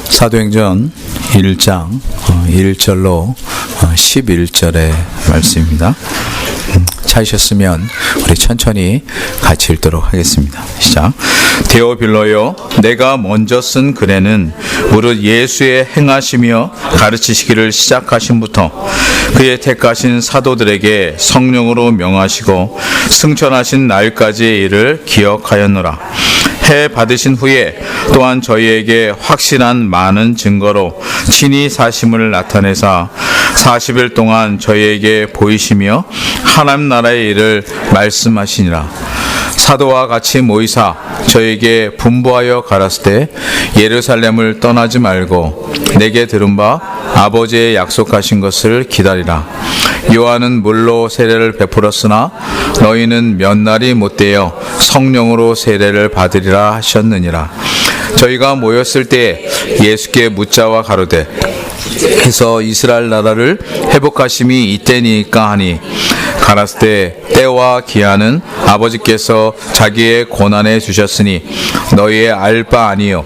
사도행전 1장 1절로 11절의 말씀입니다. 찾으셨으면 우리 천천히 같이 읽도록 하겠습니다. 시작. 데오빌로요, 내가 먼저 쓴 글에는 무릇 예수의 행하시며 가르치시기를 시작하신부터 그의 택하신 사도들에게 성령으로 명하시고 승천하신 날까지의 일을 기억하였노라. 해 받으신 후에 또한 저희에게 확실한 많은 증거로 친히 사심을 나타내사 40일 동안 저희에게 보이시며 하나님 나라의 일을 말씀하시니라. 사도와 같이 모이사 저에게 분부하여 가라스 때 예루살렘을 떠나지 말고 내게 들은 바 아버지의 약속하신 것을 기다리라. 요한은 물로 세례를 베풀었으나 너희는 몇 날이 못되어 성령으로 세례를 받으리라 하셨느니라. 저희가 모였을 때 예수께 묻자와 가로되 해서 이스라엘 나라를 회복하심이 이때니까 하니 가라스 때 때와 기한은 아버지께서 자기의 고난에 주셨으니 너희의 알 바 아니요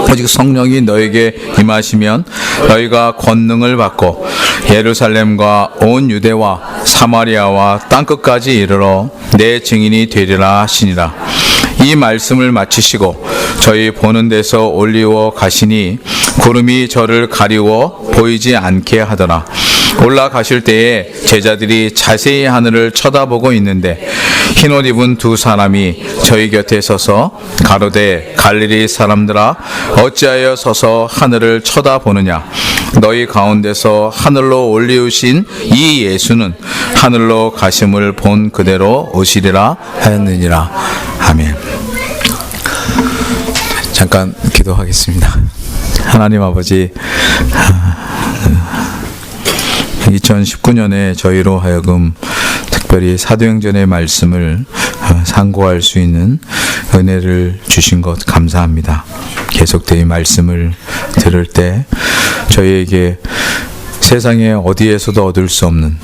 오직 성령이 너에게 임하시면 너희가 권능을 받고 예루살렘과 온 유대와 사마리아와 땅끝까지 이르러 내 증인이 되리라 하시니라. 이 말씀을 마치시고 저희 보는 데서 올리워 가시니 구름이 저를 가리워 보이지 않게 하더라. 올라가실 때에 제자들이 자세히 하늘을 쳐다보고 있는데 흰옷 입은 두 사람이 저희 곁에 서서 가로되 갈릴리 사람들아 어찌하여 서서 하늘을 쳐다보느냐. 너희 가운데서 하늘로 올리우신 이 예수는 하늘로 가심을 본 그대로 오시리라 하였느니라. 아멘. 잠깐 기도하겠습니다. 하나님 아버지, 2019년에 저희로 하여금 특별히 사도행전의 말씀을 상고할 수 있는 은혜를 주신 것 감사합니다. 계속되이 말씀을 들을 때 저희에게 세상에 어디에서도 얻을 수 없는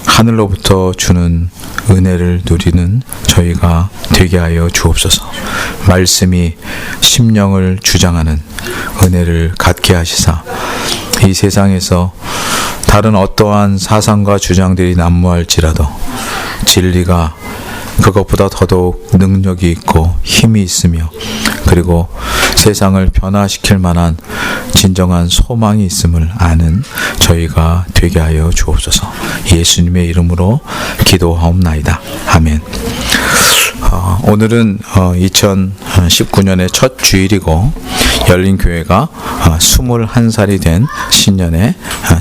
하늘로부터 주는 은혜를 누리는 저희가 되게 하여 주옵소서. 말씀이 심령을 주장하는 은혜를 갖게 하시사 이 세상에서 다른 어떠한 사상과 주장들이 난무할지라도 진리가 그것보다 더더욱 능력이 있고 힘이 있으며 그리고 세상을 변화시킬 만한 진정한 소망이 있음을 아는 저희가 되게 하여 주옵소서. 예수님의 이름으로 기도하옵나이다. 아멘. 오늘은 2019년의 첫 주일이고 열린교회가 21살이 된 신년의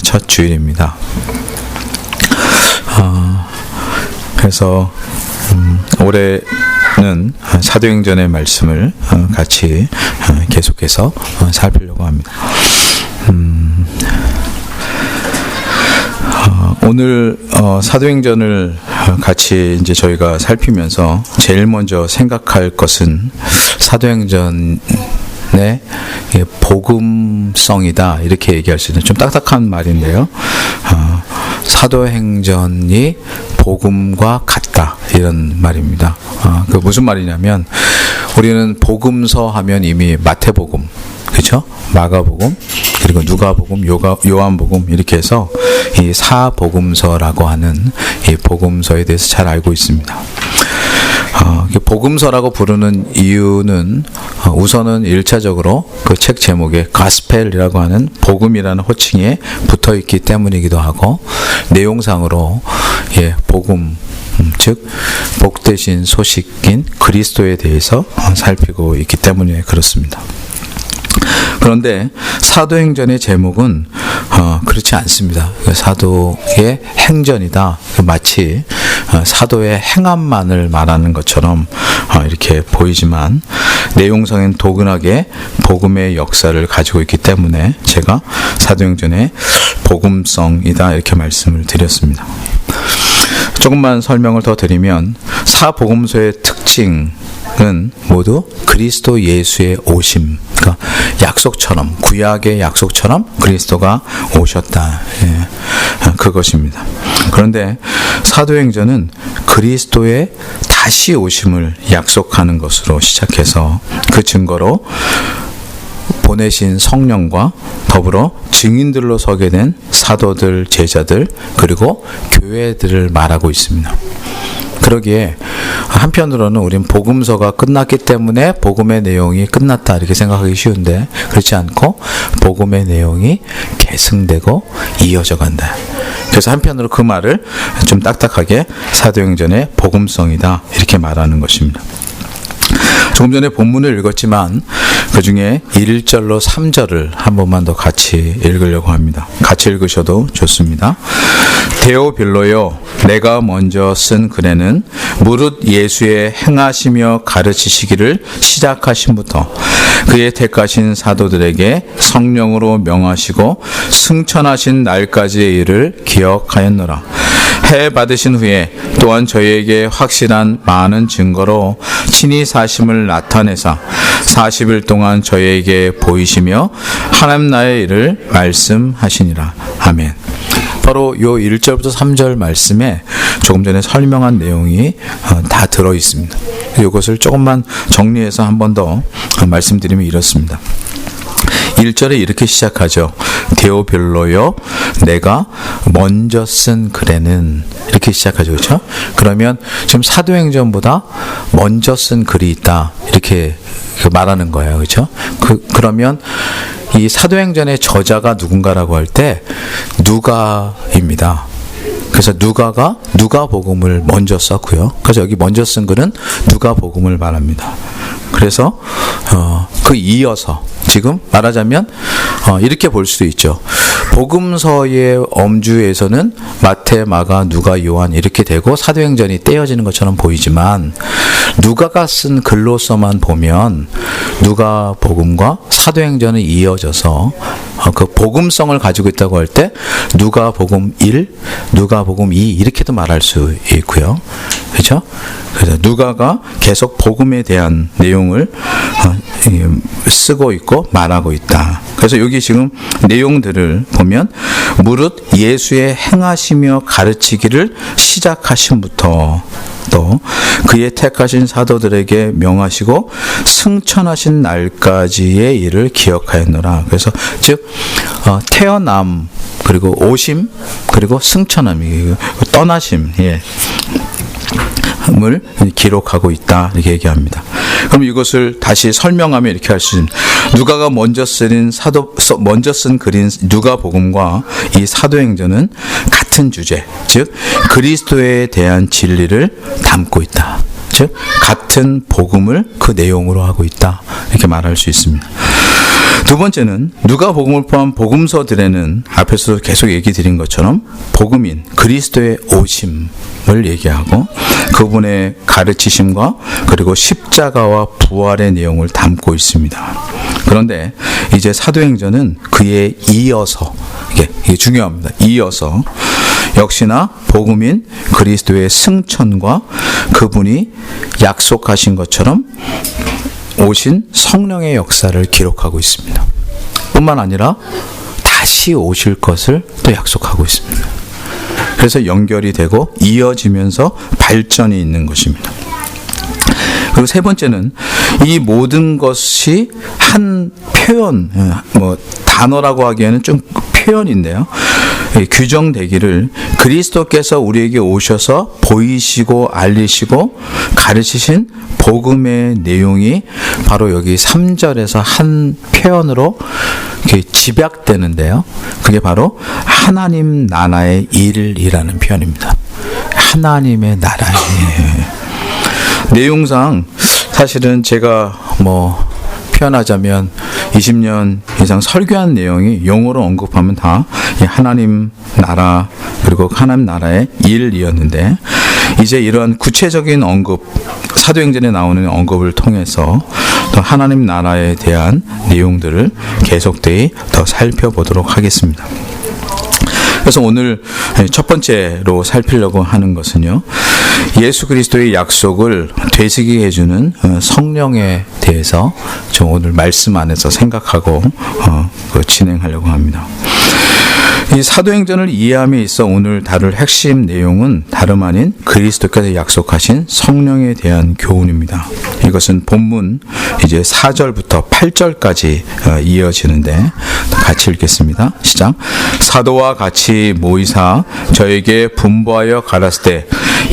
첫 주일입니다. 그래서 올해는 사도행전의 말씀을 같이 계속해서 살피려고 합니다. 오늘 사도행전을 같이 이제 저희가 살피면서 제일 먼저 생각할 것은 사도행전의 복음성이다 이렇게 얘기할 수 있는 좀 딱딱한 말인데요. 사도행전이 복음과 같다 이런 말입니다. 그 무슨 말이냐면 우리는 복음서 하면 이미 마태복음, 그렇죠? 마가복음, 그리고 누가복음, 요한복음 이렇게 해서 이 사복음서라고 하는 이 복음서에 대해서 잘 알고 있습니다. 복음서라고 부르는 이유는 우선은 1차적으로 그 책 제목에 가스펠이라고 하는 복음이라는 호칭에 붙어 있기 때문이기도 하고 내용상으로 복음 즉 복되신 소식인 그리스도에 대해서 살피고 있기 때문에 그렇습니다. 그런데 사도행전의 제목은 그렇지 않습니다. 사도의 행전이다. 마치 사도의 행함만을 말하는 것처럼 이렇게 보이지만 내용상엔 도근하게 복음의 역사를 가지고 있기 때문에 제가 사도행전의 복음성이다 이렇게 말씀을 드렸습니다. 조금만 설명을 더 드리면 사복음서의 특징은 모두 그리스도 예수의 오심, 그러니까 약속처럼 구약의 약속처럼 그리스도가 오셨다. 그것입니다. 그런데 사도행전은 그리스도의 다시 오심을 약속하는 것으로 시작해서 그 증거로 보내신 성령과 더불어 증인들로 서게 된 사도들, 제자들, 그리고 교회들을 말하고 있습니다. 그러기에 한편으로는 우린 복음서가 끝났기 때문에 복음의 내용이 끝났다 이렇게 생각하기 쉬운데, 그렇지 않고 복음의 내용이 계승되고 이어져 간다. 그래서 한편으로 그 말을 좀 딱딱하게 사도행전의 복음성이다 이렇게 말하는 것입니다. 조금 전에 본문을 읽었지만 그 중에 1절로 3절을 한 번만 더 같이 읽으려고 합니다. 같이 읽으셔도 좋습니다. 데오빌로여, 내가 먼저 쓴 글에는 무릇 예수의 행하시며 가르치시기를 시작하심부터 그의 택하신 사도들에게 성령으로 명하시고 승천하신 날까지의 일을 기억하였노라. 해 받으신 후에 또한 저희에게 확실한 많은 증거로 친히 사심을 나타내사 40일 동안 저희에게 보이시며 하나님 나라의 일을 말씀하시니라. 아멘. 바로 요 1절부터 3절 말씀에 조금 전에 설명한 내용이 다 들어 있습니다. 이것을 조금만 정리해서 한 번 더 말씀드리면 이렇습니다. 1절에 이렇게 시작하죠. 데오빌로여, 내가 먼저 쓴 글에는, 이렇게 시작하죠. 그렇죠? 그러면 지금 사도행전보다 먼저 쓴 글이 있다 이렇게 말하는 거예요. 그렇죠? 그러면 이 사도행전의 저자가 누군가라고 할 때 누가입니다. 그래서 누가가 누가복음을 먼저 썼고요. 그래서 여기 먼저 쓴 글은 누가복음을 말합니다. 그래서 그 이어서 지금 말하자면 이렇게 볼 수도 있죠. 복음서의 엄주에서는 마태, 마가, 누가, 요한 이렇게 되고 사도행전이 떼어지는 것처럼 보이지만 누가가 쓴 글로서만 보면 누가복음과 사도행전은 이어져서 그 복음성을 가지고 있다고 할 때 누가복음 1, 누가복음 2 이렇게도 말할 수 있고요. 그렇죠? 그래서 누가가 계속 복음에 대한 내용을 쓰고 있고 말하고 있다. 그래서 여기 지금 내용들을 보면 무릇 예수의 행하시며 가르치기를 시작하심부터 또 그의 택하신 사도들에게 명하시고 승천하신 날까지의 일을 기억하였노라. 그래서 즉 태어남, 그리고 오심, 그리고 승천함, 떠나심, 을 기록하고 있다 이렇게 얘기합니다. 그럼 이것을 다시 설명하면 이렇게 할 수 있습니다. 누가가 먼저 쓴 글인 누가복음과 이 사도행전은 같은 주제, 즉 그리스도에 대한 진리를 담고 있다. 즉 같은 복음을 그 내용으로 하고 있다 이렇게 말할 수 있습니다. 두 번째는 누가복음을 포함한 복음서들에는 앞에서 계속 얘기 드린 것처럼 복음인 그리스도의 오심을 얘기하고 그분의 가르치심과 그리고 십자가와 부활의 내용을 담고 있습니다. 그런데 이제 사도행전은 그에 이어서 이게 중요합니다. 이어서 역시나 복음인 그리스도의 승천과 그분이 약속하신 것처럼 오신 성령의 역사를 기록하고 있습니다. 뿐만 아니라 다시 오실 것을 또 약속하고 있습니다. 그래서 연결이 되고 이어지면서 발전이 있는 것입니다. 그리고 세 번째는 이 모든 것이 한 표현, 단어라고 하기에는 좀 표현인데요. 규정되기를 그리스도께서 우리에게 오셔서 보이시고 알리시고 가르치신 복음의 내용이 바로 여기 3절에서 한 표현으로 집약되는데요. 그게 바로 하나님 나라의 일이라는 표현입니다. 하나님의 나라의 내용상 사실은 제가 표현하자면 20년 이상 설교한 내용이 용어로 언급하면 다 하나님 나라 그리고 하나님 나라의 일이었는데 이제 이러한 구체적인 언급, 사도행전에 나오는 언급을 통해서 또 하나님 나라에 대한 내용들을 계속되이 더 살펴보도록 하겠습니다. 그래서 오늘 첫 번째로 살피려고 하는 것은요, 예수 그리스도의 약속을 되새기게 해주는 성령에 대해서 좀 오늘 말씀 안에서 생각하고 진행하려고 합니다. 이 사도행전을 이해함에 있어 오늘 다룰 핵심 내용은 다름 아닌 그리스도께서 약속하신 성령에 대한 교훈입니다. 이것은 본문 이제 4절부터 8절까지 이어지는데 같이 읽겠습니다. 시작. 사도와 같이 모이사 저에게 분부하여 가라사대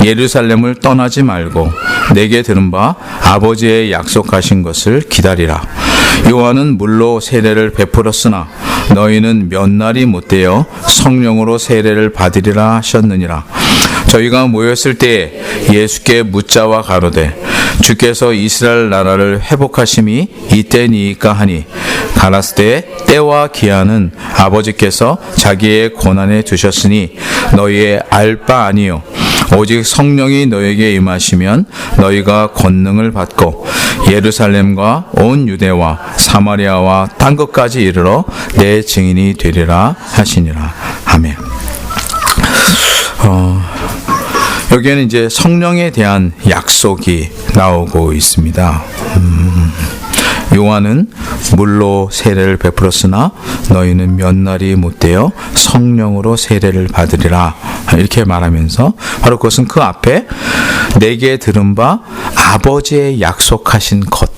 예루살렘을 떠나지 말고 내게 들은 바 아버지의 약속하신 것을 기다리라. 요한은 물로 세례를 베풀었으나 너희는 몇 날이 못되어 성령으로 세례를 받으리라 하셨느니라. 저희가 모였을 때 예수께 묻자와 가로되 주께서 이스라엘 나라를 회복하심이 이때니까 하니 가라사대 때와 기한은 아버지께서 자기의 권한에 두셨으니 너희의 알 바 아니요 오직 성령이 너에게 임하시면 너희가 권능을 받고 예루살렘과 온 유대와 사마리아와 딴 것까지 이르러 내 증인이 되리라 하시니라. 아멘. 여기에는 이제 성령에 대한 약속이 나오고 있습니다. 요한은 물로 세례를 베풀었으나 너희는 몇 날이 못되어 성령으로 세례를 받으리라 이렇게 말하면서 바로 그것은 그 앞에 내게 들은 바 아버지의 약속하신 것,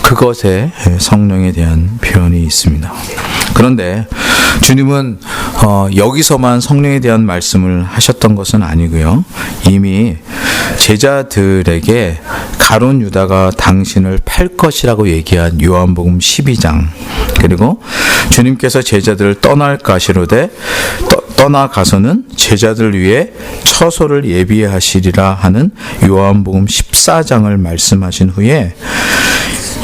그것에 성령에 대한 표현이 있습니다. 그런데 주님은 여기서만 성령에 대한 말씀을 하셨던 것은 아니고요. 이미 제자들에게 가룟 유다가 당신을 팔 것이라고 얘기한 요한복음 12장, 그리고 주님께서 제자들을 떠날 가시로되 떠나가서는 제자들을 위해 처소를 예비하시리라 하는 요한복음 14장을 말씀하신 후에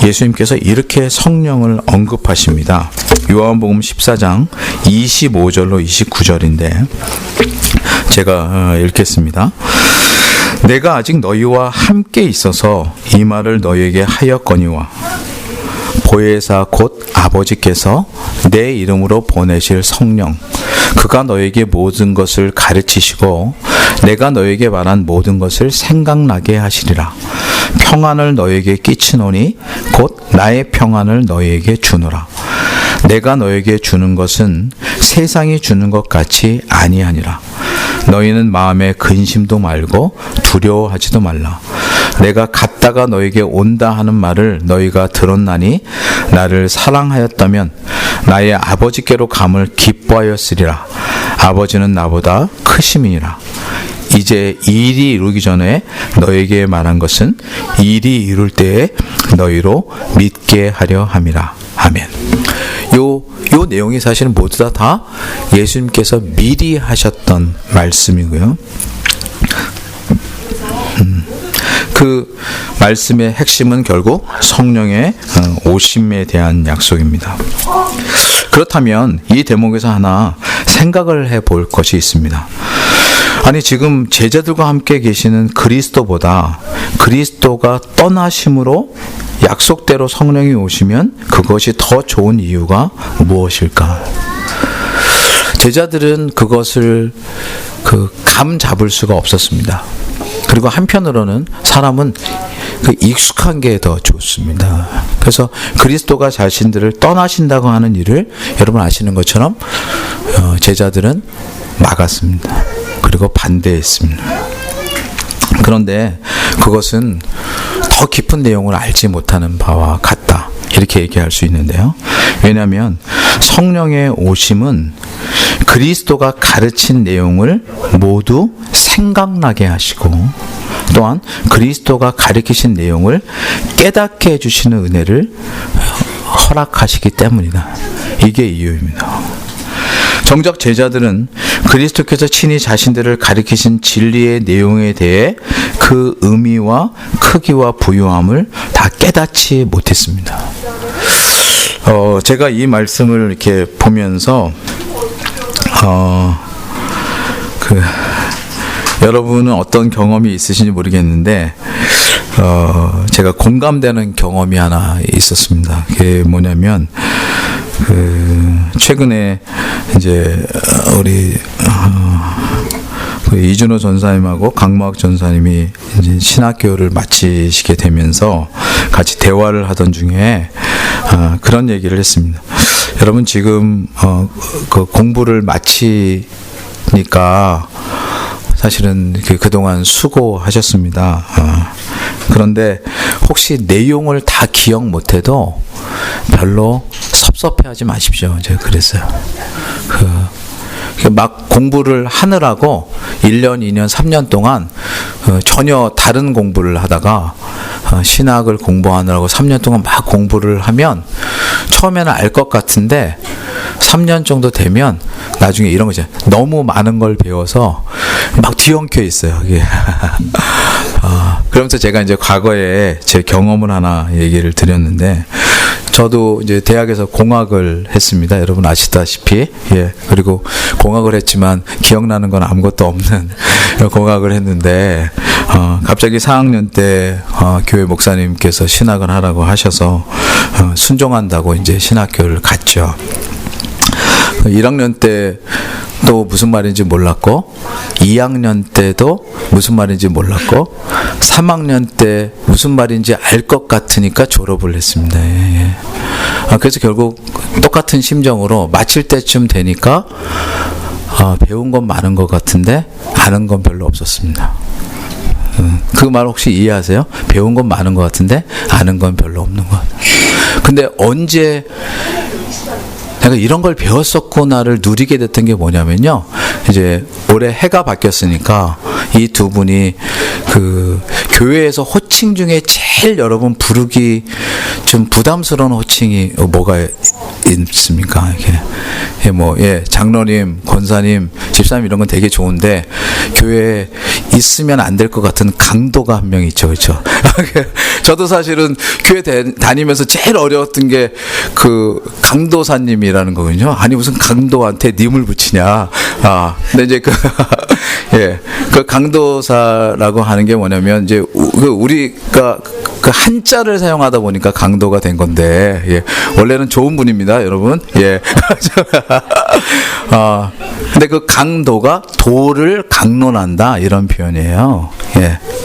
예수님께서 이렇게 성령을 언급하십니다. 요한복음 14장 25절로 29절인데 제가 읽겠습니다. 내가 아직 너희와 함께 있어서 이 말을 너희에게 하였거니와 보혜사 곧 아버지께서 내 이름으로 보내실 성령 그가 너에게 모든 것을 가르치시고 내가 너에게 말한 모든 것을 생각나게 하시리라. 평안을 너에게 끼치노니 곧 나의 평안을 너에게 주노라. 내가 너에게 주는 것은 세상이 주는 것 같이 아니하니라. 너희는 마음에 근심도 말고 두려워하지도 말라. 내가 갔다가 너에게 온다 하는 말을 너희가 들었나니 나를 사랑하였다면 나의 아버지께로 감을 기뻐하였으리라. 아버지는 나보다 크심이니라. 이제 일이 이루기 전에 너에게 말한 것은 일이 이룰 때에 너희로 믿게 하려 함이라. 아멘. 요 내용이 사실은 모두 다 예수님께서 미리 하셨던 말씀이고요. 그 말씀의 핵심은 결국 성령의 오심에 대한 약속입니다. 그렇다면 이 대목에서 하나 생각을 해볼 것이 있습니다. 아니 지금 제자들과 함께 계시는 그리스도보다 그리스도가 떠나심으로 약속대로 성령이 오시면 그것이 더 좋은 이유가 무엇일까? 제자들은 그것을 감 잡을 수가 없었습니다. 그리고 한편으로는 사람은 익숙한 게 더 좋습니다. 그래서 그리스도가 자신들을 떠나신다고 하는 일을 여러분 아시는 것처럼 제자들은 막았습니다. 그리고 반대했습니다. 그런데 그것은 더 깊은 내용을 알지 못하는 바와 같다. 이렇게 얘기할 수 있는데요. 왜냐하면 성령의 오심은 그리스도가 가르친 내용을 모두 생각나게 하시고 또한 그리스도가 가르치신 내용을 깨닫게 해주시는 은혜를 허락하시기 때문이다. 이게 이유입니다. 정작 제자들은 그리스도께서 친히 자신들을 가르치신 진리의 내용에 대해 그 의미와 크기와 부유함을 다 깨닫지 못했습니다. 제가 이 말씀을 이렇게 보면서 여러분은 어떤 경험이 있으신지 모르겠는데 제가 공감되는 경험이 하나 있었습니다. 그게 뭐냐면 최근에 이제 우리 이준호 전사님하고 강모학 전사님이 이제 신학교를 마치시게 되면서 같이 대화를 하던 중에 그런 얘기를 했습니다. 여러분 지금 그 공부를 마치니까 사실은 그동안 수고하셨습니다. 그런데 혹시 내용을 다 기억 못해도 별로 섭섭해하지 마십시오. 제가 그랬어요. 막 공부를 하느라고 1년, 2년, 3년 동안 전혀 다른 공부를 하다가 신학을 공부하느라고 3년 동안 막 공부를 하면 처음에는 알 것 같은데 3년 정도 되면 나중에 이런 거죠. 너무 많은 걸 배워서 막 뒤엉켜 있어요. 이게. 그러면서 제가 이제 과거에 제 경험을 하나 얘기를 드렸는데, 저도 이제 대학에서 공학을 했습니다. 여러분 아시다시피. 예. 그리고 공학을 했지만 기억나는 건 아무것도 없는 공학을 했는데, 갑자기 4학년 때 교회 목사님께서 신학을 하라고 하셔서 순종한다고 이제 신학교를 갔죠. 1학년 때 또 무슨 말인지 몰랐고, 2학년 때도 무슨 말인지 몰랐고, 3학년 때 무슨 말인지 알 것 같으니까 졸업을 했습니다. 예. 그래서 결국 똑같은 심정으로 마칠 때쯤 되니까 배운 건 많은 것 같은데 아는 건 별로 없었습니다. 그 말 혹시 이해하세요? 배운 건 많은 것 같은데 아는 건 별로 없는 것 같아요. 근데 언제 내가 이런 걸 배웠었구나를 누리게 됐던 게 뭐냐면요, 이제 올해 해가 바뀌었으니까 이 두 분이 그 교회에서 호칭 중에 제일 여러분 부르기 좀 부담스러운 호칭이 뭐가 있습니까? 이게 뭐 장로님, 권사님, 집사님 이런 건 되게 좋은데 교회에 있으면 안 될 것 같은 강도가 한 명 있죠, 그렇죠? 저도 사실은 교회 다니면서 제일 어려웠던 게 그 강도사님이라는 거군요. 아니 무슨 강도한테 님을 붙이냐. 근데 이제 그 강도사라고 하는 게 뭐냐면 이제 우리가 그 한자를 사용하다 보니까 강도가 된 건데, 원래는 좋은 분입니다, 여러분. 근데 그 강도가 도를 강론한다 이런 표현이에요.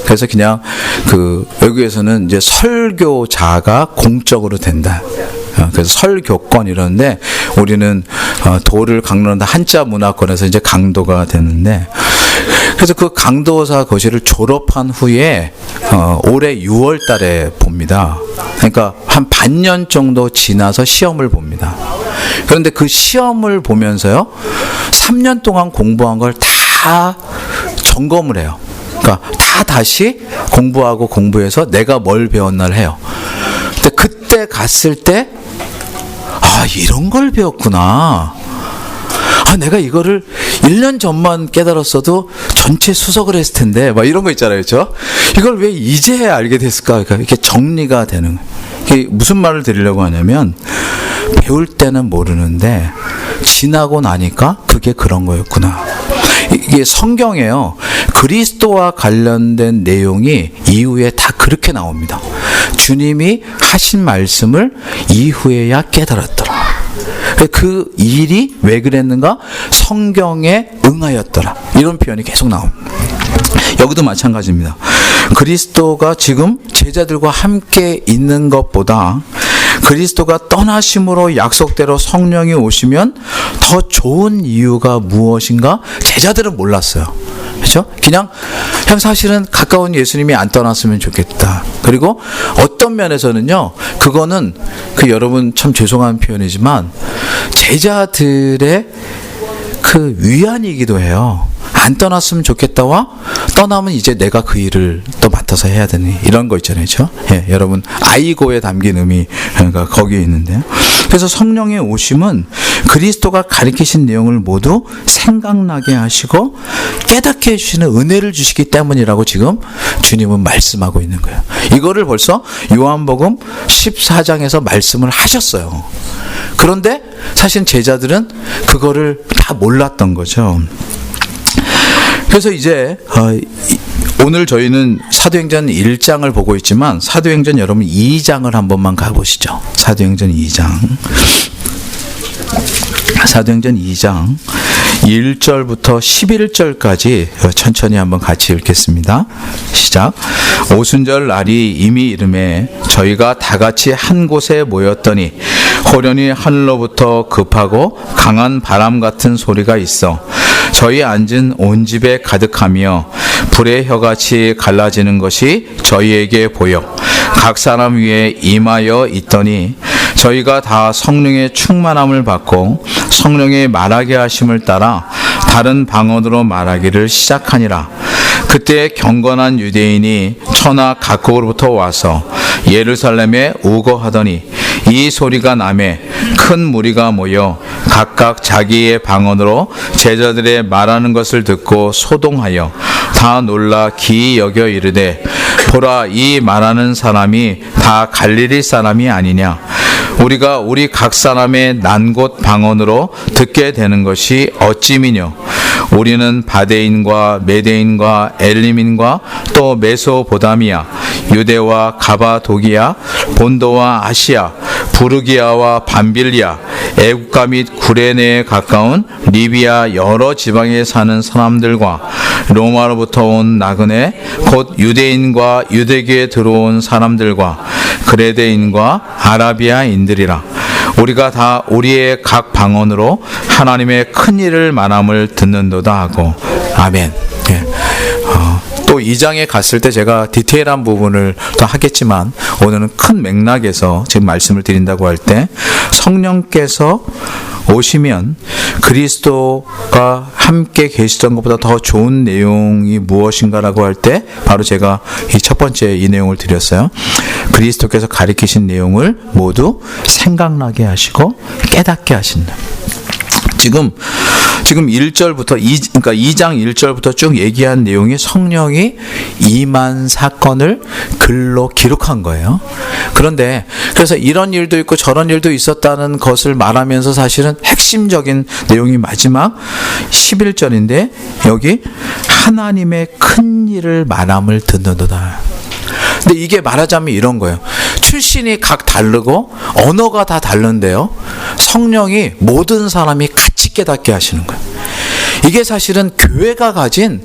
그래서 그냥 그 외국에서는 이제 설교자가 공적으로 된다. 그래서 설교권 이러는데 우리는 도를 강론한다 한자 문화권에서 이제 강도가 되는데, 그래서 그 강도사 거시를 졸업한 후에 올해 6월 달에 봅니다. 그러니까 한 반년 정도 지나서 시험을 봅니다. 그런데 그 시험을 보면서요, 3년 동안 공부한 걸 다 점검을 해요. 그러니까 다 다시 공부해서 내가 뭘 배웠나를 해요. 근데 그때 갔을 때 이런 걸 배웠구나. 내가 이거를 1년 전만 깨달았어도 전체 수석을 했을 텐데, 막 이런 거 있잖아요, 그렇죠? 이걸 왜 이제 알게 됐을까? 그러니까 이렇게 정리가 되는 거예요. 이게 무슨 말을 드리려고 하냐면, 배울 때는 모르는데 지나고 나니까 그게 그런 거였구나. 이게 성경에요, 그리스도와 관련된 내용이 이후에 다 그렇게 나옵니다. 주님이 하신 말씀을 이후에야 깨달았더라. 그 일이 왜 그랬는가? 성경에 응하였더라. 이런 표현이 계속 나옵니다. 여기도 마찬가지입니다. 그리스도가 지금 제자들과 함께 있는 것보다 그리스도가 떠나심으로 약속대로 성령이 오시면 더 좋은 이유가 무엇인가? 제자들은 몰랐어요. 그렇죠? 그냥 사실은 가까운 예수님이 안 떠났으면 좋겠다. 그리고 어떤 면에서는요, 그거는 여러분 참 죄송한 표현이지만 제자들의 그 위안이기도 해요. 안 떠났으면 좋겠다와 떠나면 이제 내가 그 일을 또 맡아서 해야 되니, 이런 거 있잖아요, 그렇죠? 여러분 아이고에 담긴 의미가 거기에 있는데요. 그래서 성령의 오심은 그리스도가 가르치신 내용을 모두 생각나게 하시고 깨닫게 해주시는 은혜를 주시기 때문이라고 지금 주님은 말씀하고 있는 거예요. 이거를 벌써 요한복음 14장에서 말씀을 하셨어요. 그런데 사실 제자들은 그거를 다 몰랐던 거죠. 그래서 이제 오늘 저희는 사도행전 1장을 보고 있지만 사도행전 여러분 2장을 한 번만 가보시죠. 사도행전 2장. 사도행전 2장 1절부터 11절까지 천천히 한번 같이 읽겠습니다. 시작. 오순절 날이 이미 이름에 저희가 다 같이 한 곳에 모였더니 호련히 하늘로부터 급하고 강한 바람 같은 소리가 있어 저희 앉은 온 집에 가득하며 불의 혀같이 갈라지는 것이 저희에게 보여 각 사람 위에 임하여 있더니 저희가 다 성령의 충만함을 받고 성령의 말하게 하심을 따라 다른 방언으로 말하기를 시작하니라. 그때 경건한 유대인이 천하 각국으로부터 와서 예루살렘에 우거하더니 이 소리가 나매 큰 무리가 모여 각각 자기의 방언으로 제자들의 말하는 것을 듣고 소동하여 다 놀라 기이 여겨 이르되 보라 이 말하는 사람이 다 갈릴리 사람이 아니냐. 우리가 우리 각 사람의 난 곳 방언으로 듣게 되는 것이 어찌미뇨. 우리는 바데인과 메데인과 엘림인과 또 메소보다미아, 유대와 가바도기아, 본도와 아시아, 부르기아와 밤빌리아, 애국가 및 구레네에 가까운 리비아 여러 지방에 사는 사람들과 로마로부터 온 나그네 곧 유대인과 유대교에 들어온 사람들과 그레데인과 아라비아인들이라. 우리가 다 우리의 각 방언으로 하나님의 큰 일을 말함을 듣는도다 하고. 아멘. 예. 또 2장에 갔을 때 제가 디테일한 부분을 더 하겠지만 오늘은 큰 맥락에서 지금 말씀을 드린다고 할 때 성령께서 오시면 그리스도가 함께 계시던 것보다 더 좋은 내용이 무엇인가라고 할 때 바로 제가 이 첫 번째 이 내용을 드렸어요. 그리스도께서 가리키신 내용을 모두 생각나게 하시고 깨닫게 하신다. 지금 1절부터 그러니까 2장 1절부터 쭉 얘기한 내용이 성령이 임한 사건을 글로 기록한 거예요. 그런데 그래서 이런 일도 있고 저런 일도 있었다는 것을 말하면서 사실은 핵심적인 내용이 마지막 11절인데 여기 하나님의 큰 일을 말함을 듣는도다. 근데 이게 말하자면 이런 거예요. 출신이 각 다르고 언어가 다 다른데요. 성령이 모든 사람이 같이 깨닫게 하시는 거예요. 이게 사실은 교회가 가진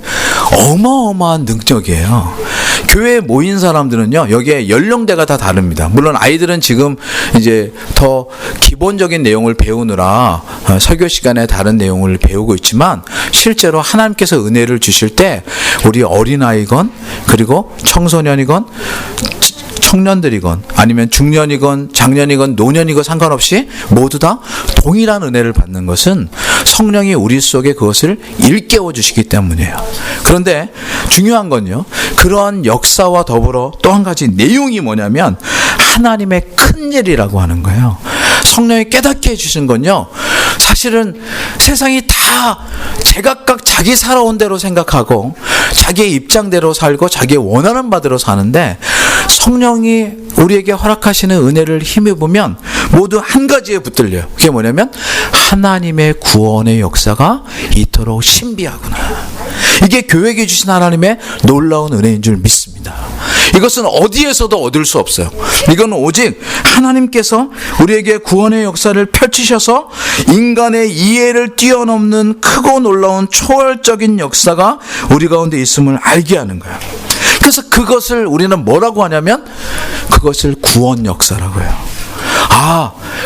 어마어마한 능력이에요. 교회에 모인 사람들은요, 여기에 연령대가 다 다릅니다. 물론 아이들은 지금 이제 더 기본적인 내용을 배우느라 설교 시간에 다른 내용을 배우고 있지만 실제로 하나님께서 은혜를 주실 때 우리 어린아이건 그리고 청소년이건 청년들이건 아니면 중년이건 장년이건 노년이건 상관없이 모두 다 동일한 은혜를 받는 것은 성령이 우리 속에 그것을 일깨워 주시기 때문이에요. 그런데 중요한 건요, 그러한 역사와 더불어 또 한 가지 내용이 뭐냐면 하나님의 큰 일이라고 하는 거예요. 성령이 깨닫게 해주신 건요, 사실은 세상이 다 제각각 자기 살아온 대로 생각하고 자기의 입장대로 살고 자기의 원하는 바대로 사는데 성령이 우리에게 허락하시는 은혜를 힘입으면 모두 한 가지에 붙들려요. 그게 뭐냐면 하나님의 구원의 역사가 이토록 신비하구나. 이게 교회에게 주신 하나님의 놀라운 은혜인 줄 믿습니다. 이것은 어디에서도 얻을 수 없어요. 이건 오직 하나님께서 우리에게 구원의 역사를 펼치셔서 인간의 이해를 뛰어넘는 크고 놀라운 초월적인 역사가 우리 가운데 있음을 알게 하는 거예요. 그래서 그것을 우리는 뭐라고 하냐면 그것을 구원 역사라고 해요.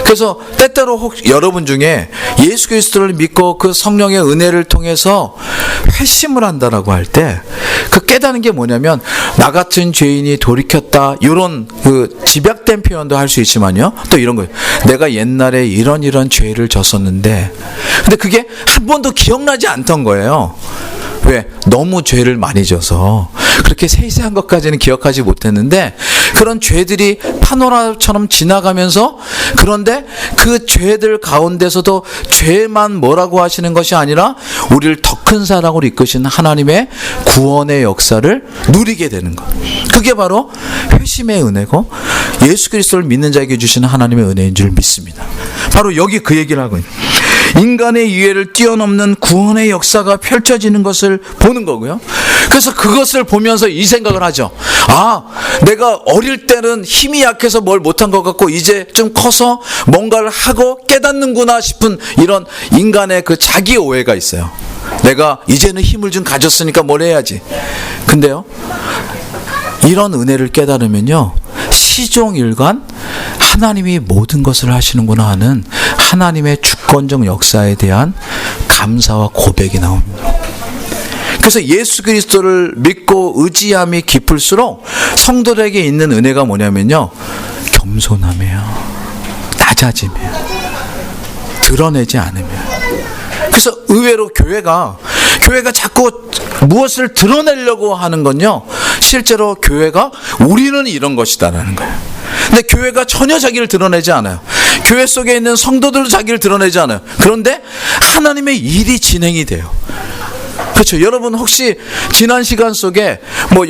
그래서 때때로 혹 여러분 중에 예수 그리스도를 믿고 그 성령의 은혜를 통해서 회심을 한다라고 할 때 그 깨닫는 게 뭐냐면 나 같은 죄인이 돌이켰다, 이런 그 집약된 표현도 할 수 있지만요, 또 이런 거예요. 내가 옛날에 이런 죄를 졌었는데 근데 그게 한 번도 기억나지 않던 거예요. 왜? 너무 죄를 많이 져서 그렇게 세세한 것까지는 기억하지 못했는데 그런 죄들이 파노라처럼 지나가면서, 그런데 그 죄들 가운데서도 죄만 뭐라고 하시는 것이 아니라 우리를 더 큰 사랑으로 이끄신 하나님의 구원의 역사를 누리게 되는 것. 그게 바로 회심의 은혜고 예수 그리스도를 믿는 자에게 주시는 하나님의 은혜인 줄 믿습니다. 바로 여기 그 얘기를 하고 있는, 인간의 이해를 뛰어넘는 구원의 역사가 펼쳐지는 것을 보는 거고요. 그래서 그것을 보면서 이 생각을 하죠. 내가 어릴 때는 힘이 약해서 뭘 못한 것 같고 이제 좀 커서 뭔가를 하고 깨닫는구나 싶은 이런 인간의 그 자기 오해가 있어요. 내가 이제는 힘을 좀 가졌으니까 뭘 해야지. 근데요, 이런 은혜를 깨달으면요, 시종일관 하나님이 모든 것을 하시는구나 하는 하나님의 주권적 역사에 대한 감사와 고백이 나옵니다. 그래서 예수 그리스도를 믿고 의지함이 깊을수록 성도들에게 있는 은혜가 뭐냐면요, 겸손함이에요. 낮아짐이에요. 드러내지 않으면. 그래서 의외로 교회가 자꾸 무엇을 드러내려고 하는 건요, 실제로 교회가 우리는 이런 것이다라는 거예요. 근데 교회가 전혀 자기를 드러내지 않아요. 교회 속에 있는 성도들도 자기를 드러내지 않아요. 그런데 하나님의 일이 진행이 돼요. 그렇죠. 여러분 혹시 지난 시간 속에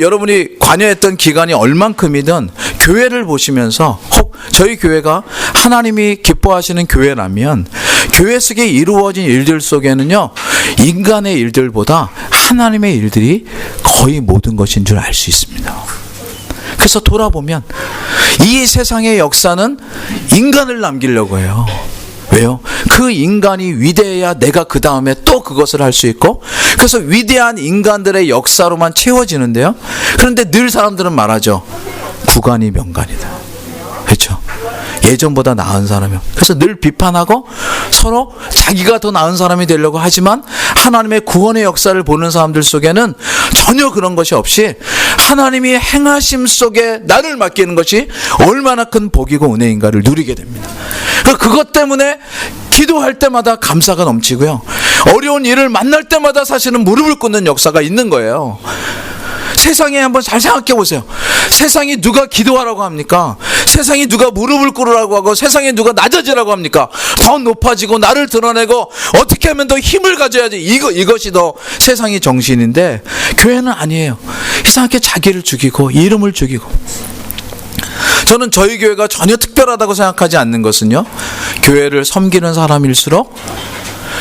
여러분이 관여했던 기간이 얼만큼이든 교회를 보시면서 혹 저희 교회가 하나님이 기뻐하시는 교회라면 교회 속에 이루어진 일들 속에는요, 인간의 일들보다 하나님의 일들이 거의 모든 것인 줄 알 수 있습니다. 그래서 돌아보면 이 세상의 역사는 인간을 남기려고 해요. 왜요? 그 인간이 위대해야 내가 그 다음에 또 그것을 할 수 있고, 그래서 위대한 인간들의 역사로만 채워지는데요. 그런데 늘 사람들은 말하죠. 구간이 명간이다. 그렇죠? 예전보다 나은 사람이. 그래서 늘 비판하고 서로 자기가 더 나은 사람이 되려고 하지만 하나님의 구원의 역사를 보는 사람들 속에는 전혀 그런 것이 없이 하나님이 행하심 속에 나를 맡기는 것이 얼마나 큰 복이고 은혜인가를 누리게 됩니다. 그것 때문에 기도할 때마다 감사가 넘치고요, 어려운 일을 만날 때마다 사실은 무릎을 꿇는 역사가 있는 거예요. 세상에 한번 잘 생각해 보세요. 세상이 누가 기도하라고 합니까? 세상이 누가 무릎을 꿇으라고 하고 세상에 누가 낮아지라고 합니까? 더 높아지고 나를 드러내고 어떻게 하면 더 힘을 가져야지, 이것이 더 세상의 정신인데, 교회는 아니에요. 이상하게 자기를 죽이고 이름을 죽이고. 저는 저희 교회가 전혀 특별하다고 생각하지 않는 것은요, 교회를 섬기는 사람일수록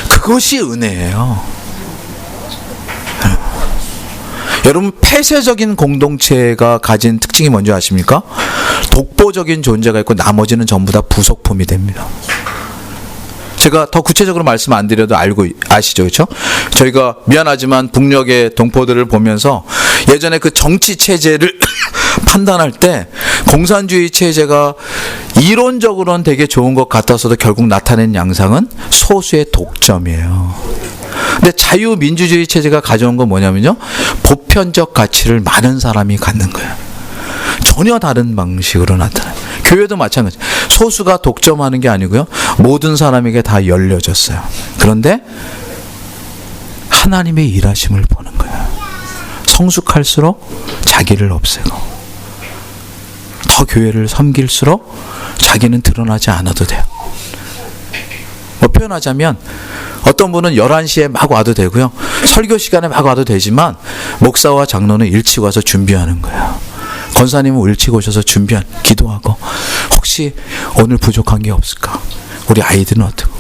그것이 은혜예요. 여러분, 폐쇄적인 공동체가 가진 특징이 뭔지 아십니까? 독보적인 존재가 있고 나머지는 전부 다 부속품이 됩니다. 제가 더 구체적으로 말씀 안 드려도 아시죠? 그렇죠? 저희가 미안하지만 북녘의 동포들을 보면서 예전에 그 정치 체제를 판단할 때 공산주의 체제가 이론적으로는 되게 좋은 것 같아서도 결국 나타낸 양상은 소수의 독점이에요. 근데 자유민주주의 체제가 가져온 건 뭐냐면요, 보편적 가치를 많은 사람이 갖는 거예요. 전혀 다른 방식으로 나타나요. 교회도 마찬가지. 소수가 독점하는 게 아니고요, 모든 사람에게 다 열려졌어요. 그런데 하나님의 일하심을 보는 거예요. 성숙할수록 자기를 없애고, 더 교회를 섬길수록 자기는 드러나지 않아도 돼요. 표현하자면 어떤 분은 11시에 막 와도 되고요, 설교 시간에 막 와도 되지만 목사와 장로는 일찍 와서 준비하는 거예요. 권사님은 일찍 오셔서 기도하고, 혹시 오늘 부족한 게 없을까? 우리 아이들은 어떻고?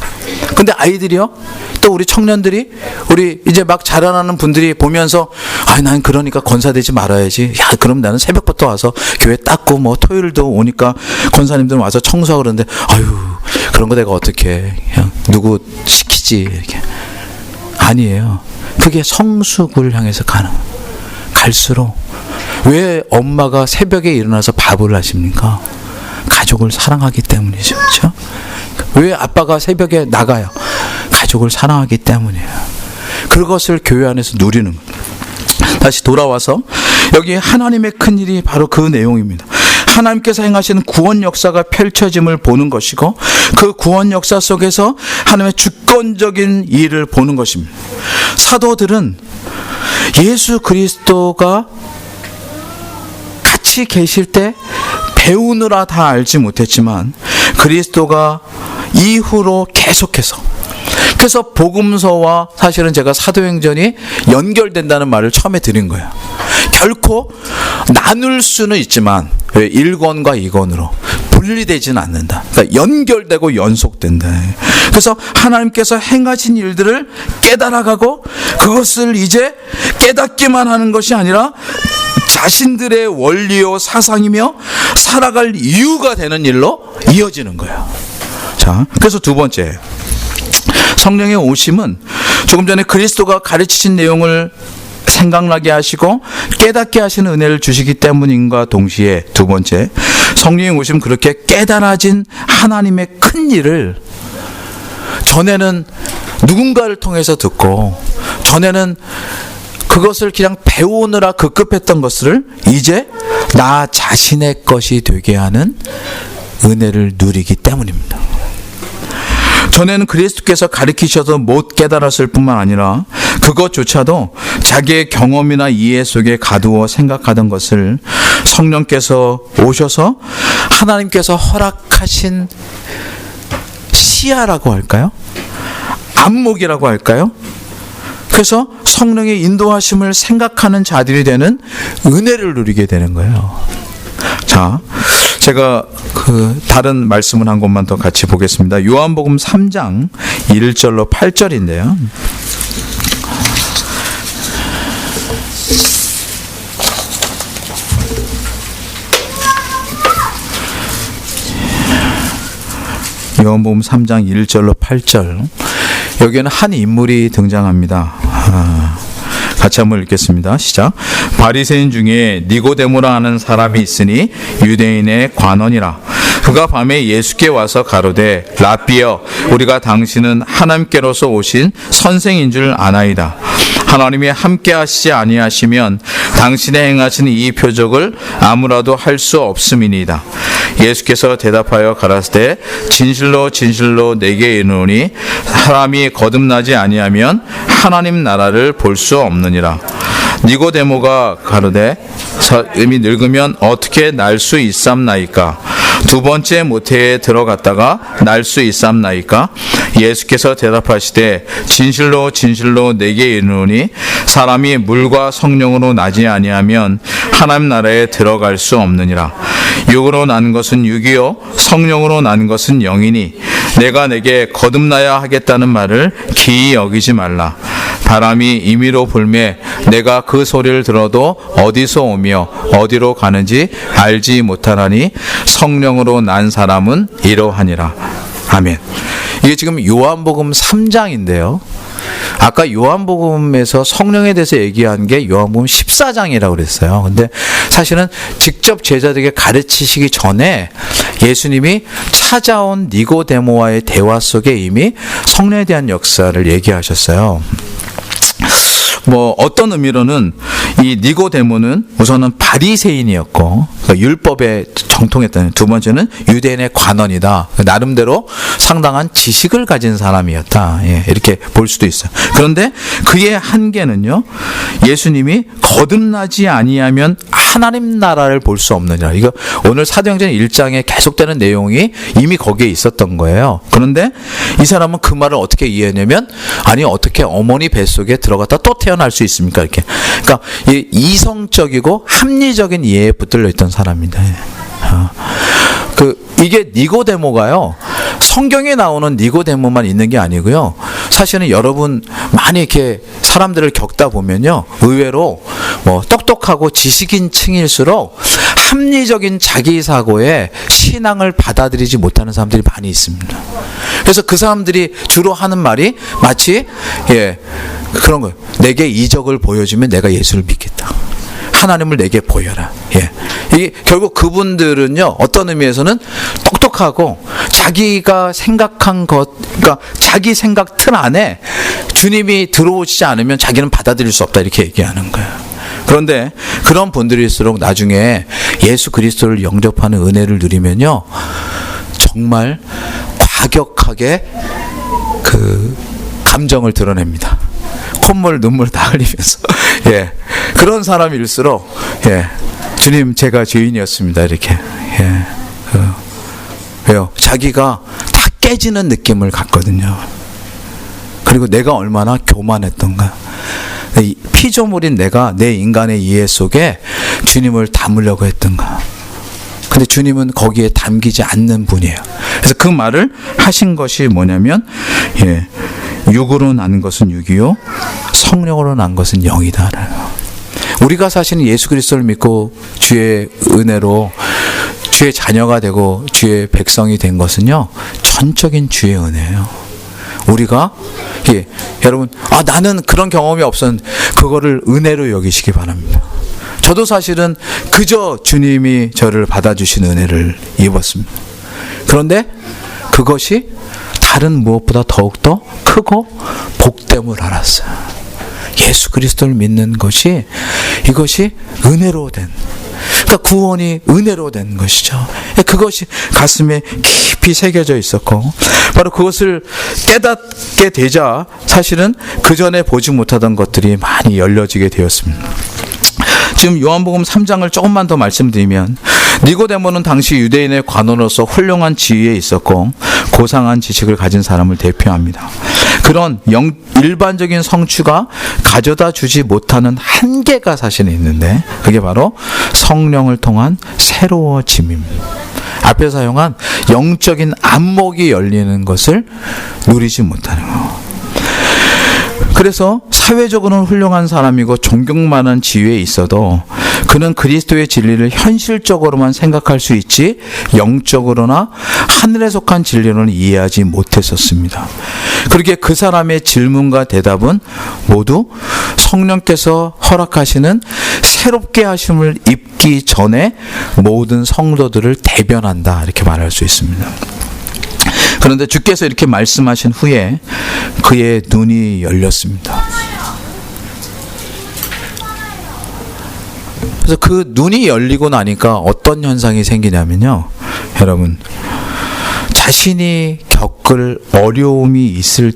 근데 아이들이요, 또 우리 청년들이, 우리 이제 막 자라나는 분들이 보면서, 난 그러니까 권사 되지 말아야지. 야, 그럼 나는 새벽부터 와서 교회 닦고 토요일도 오니까 권사님들은 와서 청소하고 그러는데, 그런 거 내가 어떻게 해? 그냥 누구 시키지, 이렇게. 아니에요. 그게 성숙을 향해서 가는 거예요. 갈수록. 왜 엄마가 새벽에 일어나서 밥을 하십니까? 가족을 사랑하기 때문이죠. 그렇죠? 왜 아빠가 새벽에 나가요? 가족을 사랑하기 때문이에요. 그것을 교회 안에서 누리는 거예요. 다시 돌아와서 여기 하나님의 큰일이 바로 그 내용입니다. 하나님께서 행하시는 구원 역사가 펼쳐짐을 보는 것이고, 그 구원 역사 속에서 하나님의 주권적인 일을 보는 것입니다. 사도들은 예수 그리스도가 같이 계실 때 배우느라 다 알지 못했지만, 그리스도가 이후로 계속해서, 그래서 복음서와 사실은 제가 사도행전이 연결된다는 말을 처음에 드린 거예요. 결코 나눌 수는 있지만 1권과 2권으로 분리되지는 않는다. 그러니까 연결되고 연속된다. 그래서 하나님께서 행하신 일들을 깨달아가고, 그것을 이제 깨닫기만 하는 것이 아니라 자신들의 원리요 사상이며 살아갈 이유가 되는 일로 이어지는 거예요. 자, 그래서 두 번째, 성령의 오심은 조금 전에 그리스도가 가르치신 내용을 생각나게 하시고 깨닫게 하시는 은혜를 주시기 때문인가 동시에 두 번째, 성령이 오시면 그렇게 깨달아진 하나님의 큰 일을 전에는 누군가를 통해서 듣고, 전에는 그것을 그냥 배우느라 급급했던 것을 이제 나 자신의 것이 되게 하는 은혜를 누리기 때문입니다. 전에는 그리스도께서 가르치셔서 못 깨달았을 뿐만 아니라 그것조차도 자기의 경험이나 이해 속에 가두어 생각하던 것을 성령께서 오셔서 하나님께서 허락하신 시야라고 할까요? 안목이라고 할까요? 그래서 성령의 인도하심을 생각하는 자들이 되는 은혜를 누리게 되는 거예요. 자, 제가 다른 말씀을 한 곳만 더 같이 보겠습니다. 요한복음 3장 1절로 8절인데요. 요한복음 3장 1절로 8절. 여기에는 한 인물이 등장합니다. 같이 한번 읽겠습니다. 시작. 바리새인 중에 니고데모라 하는 사람이 있으니 유대인의 관원이라. 그가 밤에 예수께 와서 가로되 라삐여, 우리가 당신은 하나님께로서 오신 선생인 줄 아나이다. 하나님이 함께 하시지 아니하시면 당신의 행하시는 이 표적을 아무라도 할 수 없음이니이다. 예수께서 대답하여 가라사대 진실로 진실로 내게 이르노니 사람이 거듭나지 아니하면 하나님 나라를 볼 수 없느니라. 니고데모가 가로되 이미 늙으면 어떻게 날 수 있삼나이까? 두 번째 모태에 들어갔다가 날 수 있삼나이까? 예수께서 대답하시되 진실로 진실로 내게 이르노니 사람이 물과 성령으로 나지 아니하면 하나님 나라에 들어갈 수 없느니라. 육으로 난 것은 육이요 성령으로 난 것은 영이니 내가 내게 거듭나야 하겠다는 말을 기이 여기지 말라. 바람이 임의로 불매 내가 그 소리를 들어도 어디서 오며 어디로 가는지 알지 못하나니 성령으로 난 사람은 이러하니라. 아멘. 이게 지금 요한복음 3장인데요. 아까 요한복음에서 성령에 대해서 얘기한 게 요한복음 14장이라고 그랬어요. 근데 사실은 직접 제자들에게 가르치시기 전에 예수님이 찾아온 니고데모와의 대화 속에 이미 성령에 대한 역사를 얘기하셨어요. 어떤 의미로는 이 니고데모는 우선은 바리새인이었고 율법에 정통했던, 두 번째는 유대인의 관원이다. 나름대로 상당한 지식을 가진 사람이었다. 이렇게 볼 수도 있어요. 그런데 그의 한계는요, 예수님이 거듭나지 아니하면 하나님 나라를 볼 수 없느니라. 이거 오늘 사도행전 1장에 계속되는 내용이 이미 거기에 있었던 거예요. 그런데 이 사람은 그 말을 어떻게 이해했냐면, 아니 어떻게 어머니 뱃속에 들어갔다 또 태어날 수 있습니까? 이렇게. 그러니까 이성적이고 합리적인 이해에 붙들려 있던 사람입니다. 이게 니고데모가요, 성경에 나오는 니고데모만 있는 게 아니고요. 사실은 여러분 많이 이렇게 사람들을 겪다 보면요, 의외로 똑똑하고 지식인 층일수록 합리적인 자기 사고에 신앙을 받아들이지 못하는 사람들이 많이 있습니다. 그래서 그 사람들이 주로 하는 말이 마치 그런 거예요. 내게 이적을 보여주면 내가 예수를 믿겠다. 하나님을 내게 보여라. 이게 결국 그분들은요, 어떤 의미에서는 똑똑하고 자기가 생각한 것, 그러니까 자기 생각 틀 안에 주님이 들어오시지 않으면 자기는 받아들일 수 없다, 이렇게 얘기하는 거예요. 그런데 그런 분들일수록 나중에 예수 그리스도를 영접하는 은혜를 누리면요, 정말 과격하게 그 감정을 드러냅니다. 콧물 눈물 다 흘리면서 그런 사람일수록 주님 제가 죄인이었습니다, 이렇게 왜요? 자기가 다 깨지는 느낌을 갖거든요. 그리고 내가 얼마나 교만했던가, 피조물인 내가 내 인간의 이해 속에 주님을 담으려고 했던가. 근데 주님은 거기에 담기지 않는 분이에요. 그래서 그 말을 하신 것이 뭐냐면, 육으로 난 것은 육이요 성령으로 난 것은 영이다. 우리가 사실은 예수 그리스도를 믿고 주의 은혜로 주의 자녀가 되고 주의 백성이 된 것은요, 전적인 주의 은혜예요. 우리가 여러분 나는 그런 경험이 없었는데 그거를 은혜로 여기시기 바랍니다. 저도 사실은 그저 주님이 저를 받아주신 은혜를 입었습니다. 그런데 그것이 다른 무엇보다 더욱더 크고 복됨을 알았어요. 예수 그리스도를 믿는 것이, 이것이 은혜로 된, 그러니까 구원이 은혜로 된 것이죠. 그것이 가슴에 깊이 새겨져 있었고, 바로 그것을 깨닫게 되자 사실은 그 전에 보지 못하던 것들이 많이 열려지게 되었습니다. 지금 요한복음 3장을 조금만 더 말씀드리면, 니고데모는 당시 유대인의 관원으로서 훌륭한 지위에 있었고 고상한 지식을 가진 사람을 대표합니다. 그런 일반적인 성취가 가져다 주지 못하는 한계가 사실은 있는데, 그게 바로 성령을 통한 새로워짐입니다. 앞에 사용한 영적인 안목이 열리는 것을 누리지 못하는 거. 그래서 사회적으로는 훌륭한 사람이고 존경만한 지위에 있어도 그는 그리스도의 진리를 현실적으로만 생각할 수 있지 영적으로나 하늘에 속한 진리로는 이해하지 못했었습니다. 그렇게 그 사람의 질문과 대답은 모두 성령께서 허락하시는 새롭게 하심을 입기 전에 모든 성도들을 대변한다, 이렇게 말할 수 있습니다. 그런데 주께서 이렇게 말씀하신 후에 그의 눈이 열렸습니다. 그래서 그 눈이 열리고 나니까 어떤 현상이 생기냐면요, 여러분, 자신이 겪을 어려움이 있을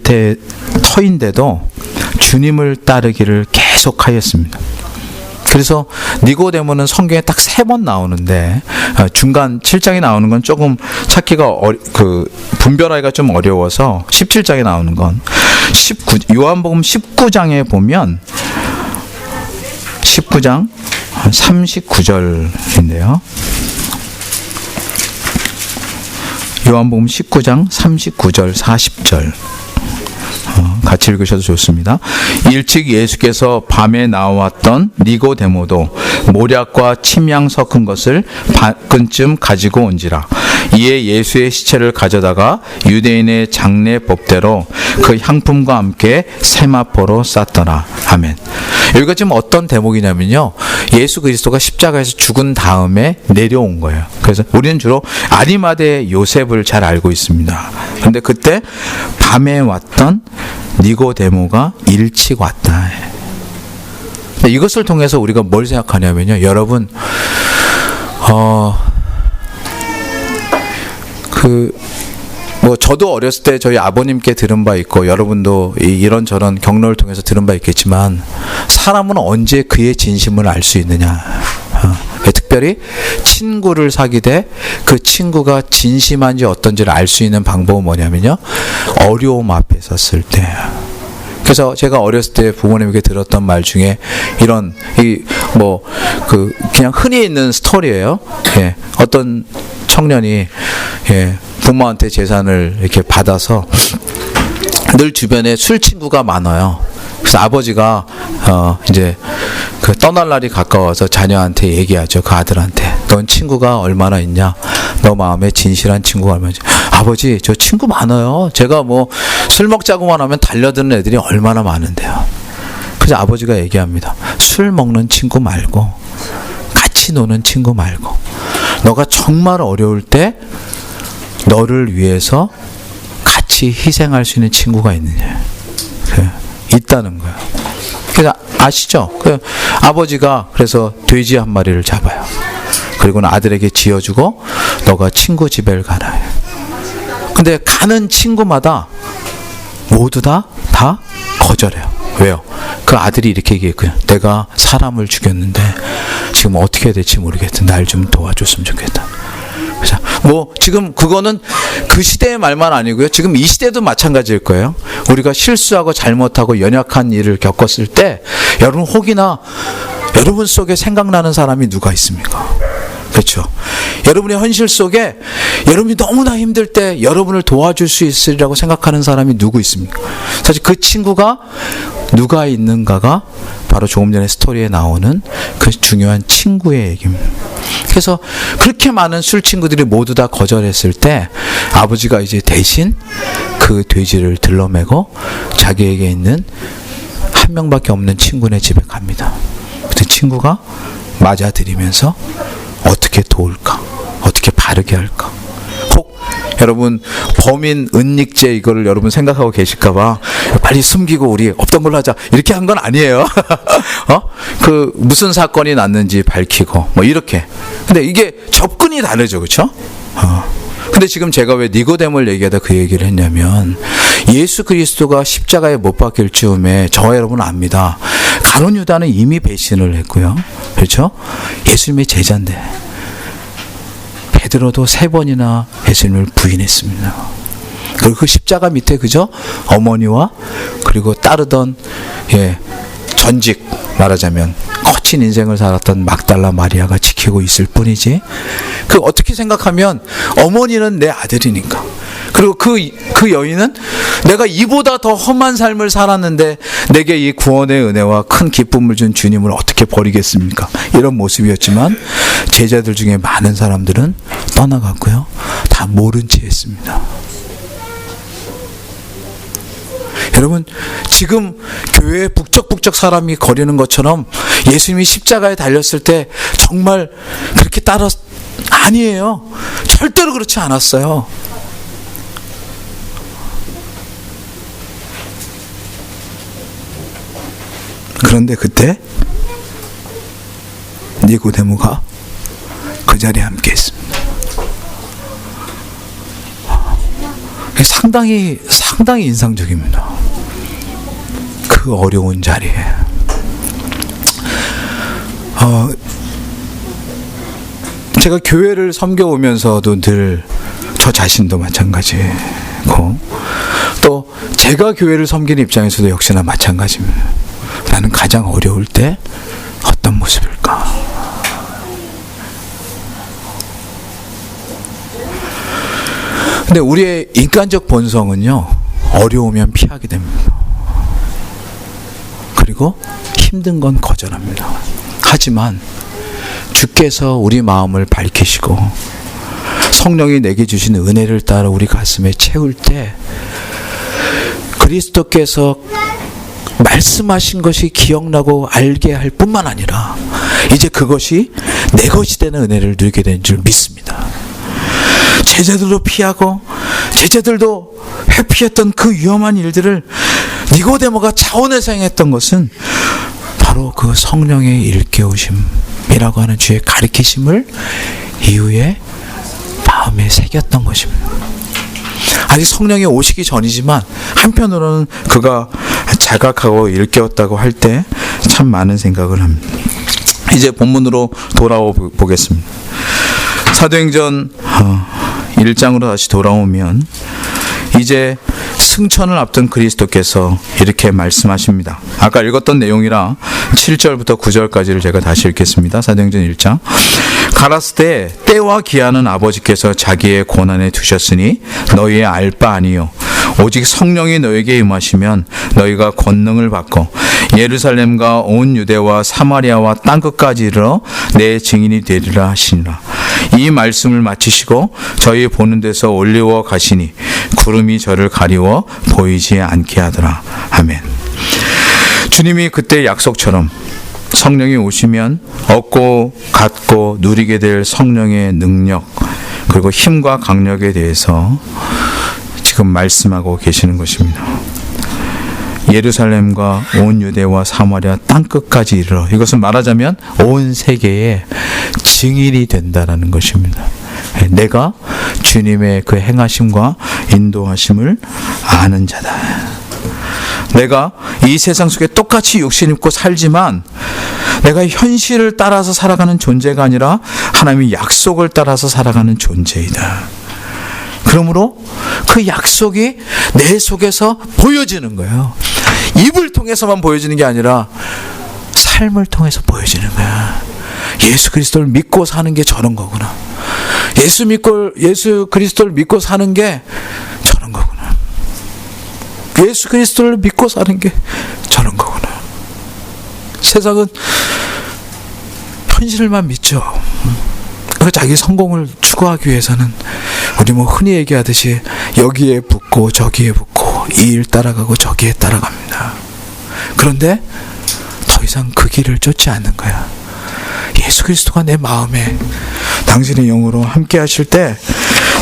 터인데도 주님을 따르기를 계속하였습니다. 그래서 니고데모는 성경에 딱 3번 나오는데, 중간 7장에 나오는 건 조금 찾기가 분별하기가 좀 어려워서 17장에 나오는 건 요한복음 19장에 보면 19장 39절인데요. 요한복음 19장 39절 40절 같이 읽으셔도 좋습니다. 일찍 예수께서 밤에 나왔던 니고데모도 모략과 침향 섞은 것을 반끈쯤 가지고 온지라. 이에 예수의 시체를 가져다가 유대인의 장례 법대로 그 향품과 함께 세마포로 쌌더라. 아멘. 여기가 지금 어떤 대목이냐면요, 예수 그리스도가 십자가에서 죽은 다음에 내려온 거예요. 그래서 우리는 주로 아리마대 요셉을 잘 알고 있습니다. 그런데 그때 밤에 왔던 니고데모가 일찍 왔다. 이것을 통해서 우리가 뭘 생각하냐면요, 여러분, 저도 어렸을 때 저희 아버님께 들은 바 있고, 여러분도 이런저런 경로를 통해서 들은 바 있겠지만, 사람은 언제 그의 진심을 알 수 있느냐. 특별히 친구를 사귀되 그 친구가 진심한지 어떤지를 알 수 있는 방법은 뭐냐면요, 어려움 앞에 섰을 때. 그래서 제가 어렸을 때 부모님에게 들었던 말 중에 이런 그냥 흔히 있는 스토리예요. 예, 어떤 청년이 부모한테 재산을 이렇게 받아서 늘 주변에 술 친구가 많아요. 그래서 아버지가 이제 그 떠날 날이 가까워서 자녀한테 얘기하죠. 그 아들한테, 넌 친구가 얼마나 있냐? 너 마음에 진실한 친구가 얼마나 있냐? 아버지, 저 친구 많아요. 제가 술 먹자고만 하면 달려드는 애들이 얼마나 많은데요. 그래서 아버지가 얘기합니다. 술 먹는 친구 말고, 같이 노는 친구 말고, 너가 정말 어려울 때 너를 위해서 같이 희생할 수 있는 친구가 있느냐? 있다는 거예요. 그래서 아시죠? 아버지가 그래서 돼지 한 마리를 잡아요. 그리고는 아들에게 지어주고 너가 친구 집에 가라. 근데 가는 친구마다 모두 다 거절해요. 왜요? 그 아들이 이렇게 얘기했고요. 내가 사람을 죽였는데 지금 어떻게 해야 될지 모르겠다. 날 좀 도와줬으면 좋겠다. 그래서 지금 그거는 그 시대의 말만 아니고요, 지금 이 시대도 마찬가지일 거예요. 우리가 실수하고 잘못하고 연약한 일을 겪었을 때 여러분, 혹이나 여러분 속에 생각나는 사람이 누가 있습니까? 그렇죠? 여러분의 현실 속에 여러분이 너무나 힘들 때 여러분을 도와줄 수 있으리라고 생각하는 사람이 누구 있습니까? 사실 그 친구가 누가 있는가가 바로 조금 전에 스토리에 나오는 그 중요한 친구의 얘기입니다. 그래서 그렇게 많은 술 친구들이 모두 다 거절했을 때 아버지가 이제 대신 그 돼지를 들러매고 자기에게 있는 한 명밖에 없는 친구네 집에 갑니다. 그 친구가 맞아들이면서 어떻게 도울까? 어떻게 바르게 할까? 혹 여러분 범인 은닉죄 이거를 여러분 생각하고 계실까봐 빨리 숨기고 우리 없던 걸로 하자 이렇게 한 건 아니에요. 그 무슨 사건이 났는지 밝히고 뭐 이렇게. 근데 이게 접근이 다르죠, 그렇죠? 근데 지금 제가 왜 니고데모를 얘기하다 그 얘기를 했냐면 예수 그리스도가 십자가에 못 박힐 즈음에 저와 여러분은 압니다. 가룟 유다는 이미 배신을 했고요, 그렇죠? 예수님의 제자인데 베드로도 3번이나 예수님을 부인했습니다. 그리고 그 십자가 밑에 그죠? 어머니와 그리고 따르던 전직 말하자면 거친 인생을 살았던 막달라 마리아가 지키고 있을 뿐이지. 그 어떻게 생각하면 어머니는 내 아들이니까. 그리고 그 여인은 내가 이보다 더 험한 삶을 살았는데 내게 이 구원의 은혜와 큰 기쁨을 준 주님을 어떻게 버리겠습니까? 이런 모습이었지만 제자들 중에 많은 사람들은 떠나갔고요. 다 모른 채 했습니다. 여러분 지금 교회에 북적북적 사람이 거리는 것처럼 예수님이 십자가에 달렸을 때 정말 그렇게 아니에요. 절대로 그렇지 않았어요. 그런데 그때 니고데모가 그 자리에 함께 했습니다. 상당히 인상적입니다. 그 어려운 자리에 제가 교회를 섬겨오면서도 늘 저 자신도 마찬가지고 또 제가 교회를 섬기는 입장에서도 역시나 마찬가지입니다. 나는 가장 어려울 때 어떤 모습일까? 근데 우리의 인간적 본성은요, 어려우면 피하게 됩니다. 그리고 힘든 건 거절합니다. 하지만 주께서 우리 마음을 밝히시고 성령이 내게 주신 은혜를 따라 우리 가슴에 채울 때 그리스도께서 말씀하신 것이 기억나고 알게 할 뿐만 아니라 이제 그것이 내 것이 되는 은혜를 누리게 되는 줄 믿습니다. 제자들도 피하고 제자들도 회피했던 그 위험한 일들을 니고데모가 차원에서 행했던 것은 바로 그 성령의 일깨우심이라고 하는 주의 가르치심을 이후에 마음에 새겼던 것입니다. 아직 성령이 오시기 전이지만 한편으로는 그가 자각하고 일깨웠다고 할 때 참 많은 생각을 합니다. 이제 본문으로 돌아와 보겠습니다. 사도행전 1장으로 다시 돌아오면 이제 승천을 앞둔 그리스도께서 이렇게 말씀하십니다. 아까 읽었던 내용이라 7절부터 9절까지를 제가 다시 읽겠습니다. 사도행전 1장. 가라스 때 때와 기한은 아버지께서 자기의 권한에 두셨으니 너희의 알 바 아니요 오직 성령이 너에게 임하시면 너희가 권능을 받고 예루살렘과 온 유대와 사마리아와 땅끝까지 이르러 내 증인이 되리라 하시니라. 이 말씀을 마치시고 저희 보는 데서 올리워 가시니 구름이 저를 가리워 보이지 않게 하더라. 아멘. 주님이 그때 약속처럼 성령이 오시면 얻고 갖고 누리게 될 성령의 능력 그리고 힘과 강력에 대해서 지금 말씀하고 계시는 것입니다. 예루살렘과 온 유대와 사마리아 땅끝까지 이르러, 이것은 말하자면 온 세계에 증인이 된다라는 것입니다. 내가 주님의 그 행하심과 인도하심을 아는 자다. 내가 이 세상 속에 똑같이 육신 입고 살지만 내가 현실을 따라서 살아가는 존재가 아니라 하나님의 약속을 따라서 살아가는 존재이다. 그러므로 그 약속이 내 속에서 보여지는 거예요. 입을 통해서만 보여지는 게 아니라 삶을 통해서 보여지는 거야. 예수 그리스도를 믿고 사는 게 저런 거구나. 예수 그리스도를 믿고 사는 게 저런 거구나. 예수 그리스도를 믿고 사는 게 저런 거구나. 세상은 현실만 믿죠. 자기 성공을 추구하기 위해서는 우리 흔히 얘기하듯이 여기에 붙고 저기에 붙고 이 일 따라가고 저기에 따라갑니다. 그런데 더 이상 그 길을 쫓지 않는 거야. 예수 그리스도가 내 마음에 당신의 영으로 함께 하실 때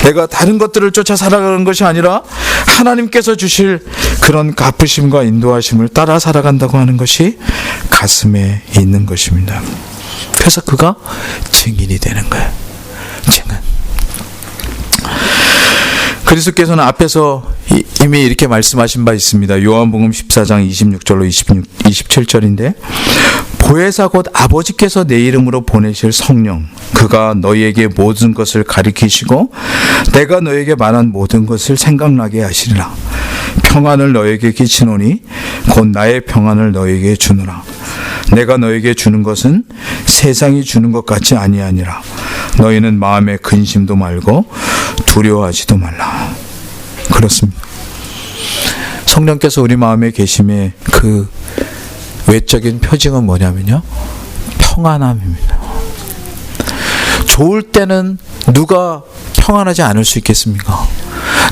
내가 다른 것들을 쫓아 살아가는 것이 아니라 하나님께서 주실 그런 갚으심과 인도하심을 따라 살아간다고 하는 것이 가슴에 있는 것입니다. 그래서 그가 증인이 되는 거예요. 증인. 그리스도께서는 앞에서 이미 이렇게 말씀하신 바 있습니다. 요한복음 14장 26절로 27절인데 보혜사 곧 아버지께서 내 이름으로 보내실 성령 그가 너희에게 모든 것을 가리키시고 내가 너희에게 말한 모든 것을 생각나게 하시리라. 평안을 너희에게 끼치노니 곧 나의 평안을 너희에게 주노라. 내가 너희에게 주는 것은 세상이 주는 것 같이 아니하니라. 너희는 마음에 근심도 말고 두려워하지도 말라. 그렇습니다. 성령께서 우리 마음에 계심의 그 외적인 표징은 뭐냐면요, 평안함입니다. 좋을 때는 누가 평안하지 않을 수 있겠습니까?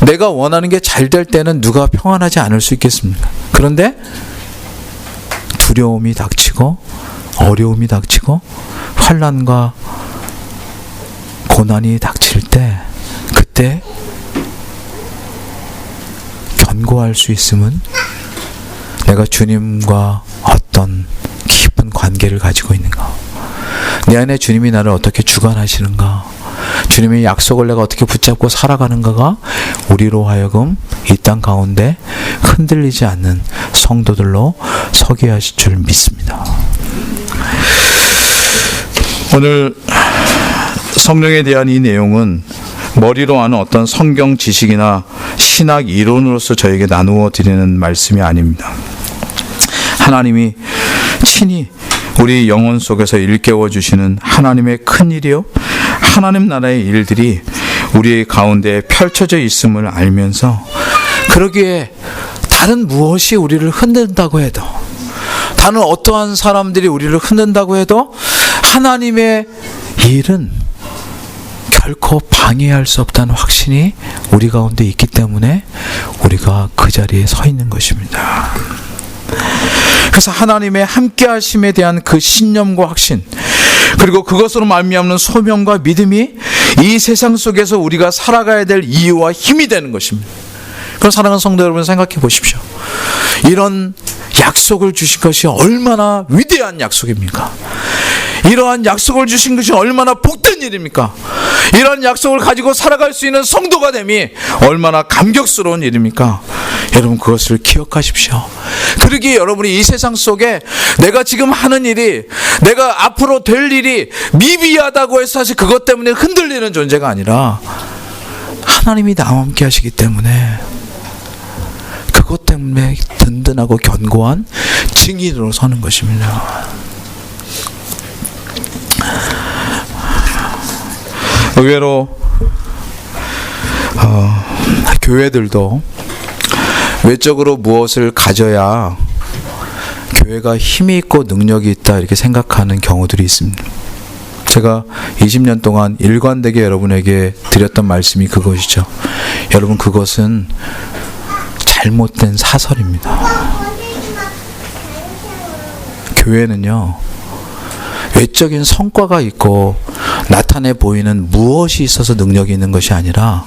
내가 원하는 게 잘 될 때는 누가 평안하지 않을 수 있겠습니까? 그런데 두려움이 닥치고 어려움이 닥치고 환난과 고난이 닥칠 때 그때 견고할 수 있음은 내가 주님과 어떤 깊은 관계를 가지고 있는가, 내 안에 주님이 나를 어떻게 주관하시는가, 주님의 약속을 내가 어떻게 붙잡고 살아가는가가 우리로 하여금 이 땅 가운데 흔들리지 않는 성도들로 서게 하실 줄 믿습니다. 오늘 성령에 대한 이 내용은 머리로 아는 어떤 성경 지식이나 신학 이론으로서 저에게 나누어 드리는 말씀이 아닙니다. 하나님이 친히 우리 영혼 속에서 일깨워 주시는 하나님의 큰 일이요, 하나님 나라의 일들이 우리 가운데 펼쳐져 있음을 알면서, 그러기에 다른 무엇이 우리를 흔든다고 해도, 다른 어떠한 사람들이 우리를 흔든다고 해도 하나님의 일은 결코 방해할 수 없다는 확신이 우리 가운데 있기 때문에 우리가 그 자리에 서 있는 것입니다. 그래서 하나님의 함께하심에 대한 그 신념과 확신, 그리고 그것으로 말미암는 소명과 믿음이 이 세상 속에서 우리가 살아가야 될 이유와 힘이 되는 것입니다. 그럼 사랑하는 성도 여러분, 생각해 보십시오. 이런 약속을 주신 것이 얼마나 위대한 약속입니까? 이러한 약속을 주신 것이 얼마나 복된 일입니까? 이러한 약속을 가지고 살아갈 수 있는 성도가 됨이 얼마나 감격스러운 일입니까? 여러분, 그것을 기억하십시오. 그러기에 여러분이 이 세상 속에 내가 지금 하는 일이, 내가 앞으로 될 일이 미비하다고 해서 사실 그것 때문에 흔들리는 존재가 아니라 하나님이 나와 함께 하시기 때문에 그것 때문에 든든하고 견고한 증인으로 서는 것입니다. 의외로 교회들도 외적으로 무엇을 가져야 교회가 힘이 있고 능력이 있다 이렇게 생각하는 경우들이 있습니다. 제가 20년 동안 일관되게 여러분에게 드렸던 말씀이 그것이죠. 여러분, 그것은 잘못된 사설입니다. 교회는요, 외적인 성과가 있고 나타내 보이는 무엇이 있어서 능력이 있는 것이 아니라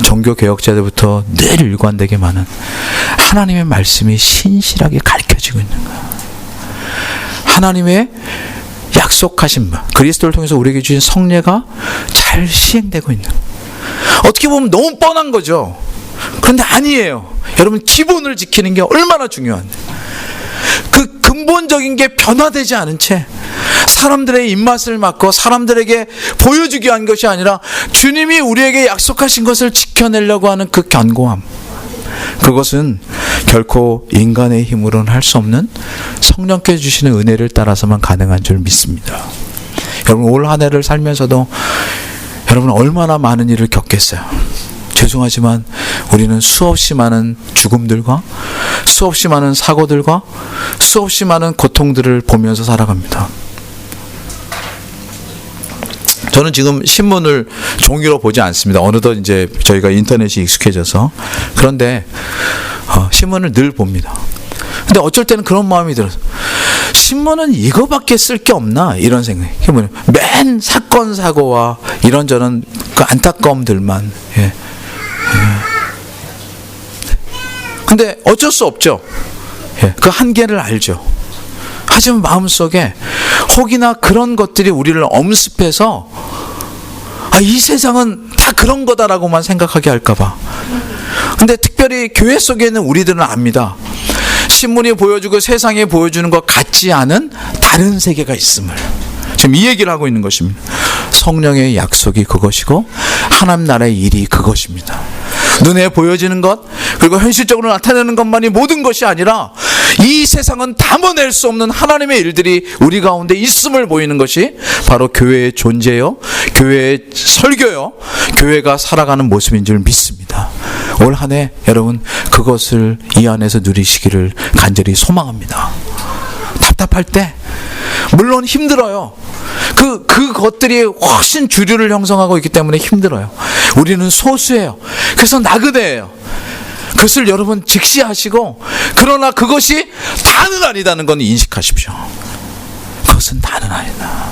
종교개혁자들부터 늘 일관되게 많은 하나님의 말씀이 신실하게 가르쳐지고 있는 거예요. 하나님의 약속하신 바, 그리스도를 통해서 우리에게 주신 성례가 잘 시행되고 있는, 어떻게 보면 너무 뻔한 거죠. 그런데 아니에요. 여러분, 기본을 지키는 게 얼마나 중요한데, 그 근본적인 게 변화되지 않은 채 사람들의 입맛을 막고 사람들에게 보여주기 위한 것이 아니라 주님이 우리에게 약속하신 것을 지켜내려고 하는 그 견고함, 그것은 결코 인간의 힘으로는 할 수 없는 성령께서 주시는 은혜를 따라서만 가능한 줄 믿습니다. 여러분, 올 한 해를 살면서도 여러분 얼마나 많은 일을 겪겠어요. 죄송하지만 우리는 수없이 많은 죽음들과 수없이 많은 사고들과 수없이 많은 고통들을 보면서 살아갑니다. 저는 지금 신문을 종이로 보지 않습니다. 어느덧 이제 저희가 인터넷이 익숙해져서. 그런데 신문을 늘 봅니다. 근데 어쩔 때는 그런 마음이 들어요. 신문은 이거밖에 쓸 게 없나 이런 생각이. 맨 사건 사고와 이런저런 그 안타까움들만. 근데 어쩔 수 없죠. 그 한계를 알죠. 하지만 마음속에 혹이나 그런 것들이 우리를 엄습해서 이 세상은 다 그런 거다라고만 생각하게 할까봐. 근데 특별히 교회 속에 있는 우리들은 압니다. 신문이 보여주고 세상이 보여주는 것 같지 않은 다른 세계가 있음을 지금 이 얘기를 하고 있는 것입니다. 성령의 약속이 그것이고 하나님 나라의 일이 그것입니다. 눈에 보여지는 것 그리고 현실적으로 나타내는 것만이 모든 것이 아니라 이 세상은 담아낼 수 없는 하나님의 일들이 우리 가운데 있음을 보이는 것이 바로 교회의 존재요, 교회의 설교요, 교회가 살아가는 모습인 줄 믿습니다. 올 한 해 여러분 그것을 이 안에서 누리시기를 간절히 소망합니다. 답답할 때 물론 힘들어요. 그것들이 훨씬 주류를 형성하고 있기 때문에 힘들어요. 우리는 소수예요. 그래서 나그네예요. 그것을 여러분 직시하시고, 그러나 그것이 다는 아니다는 건 인식하십시오. 그것은 다는 아니다.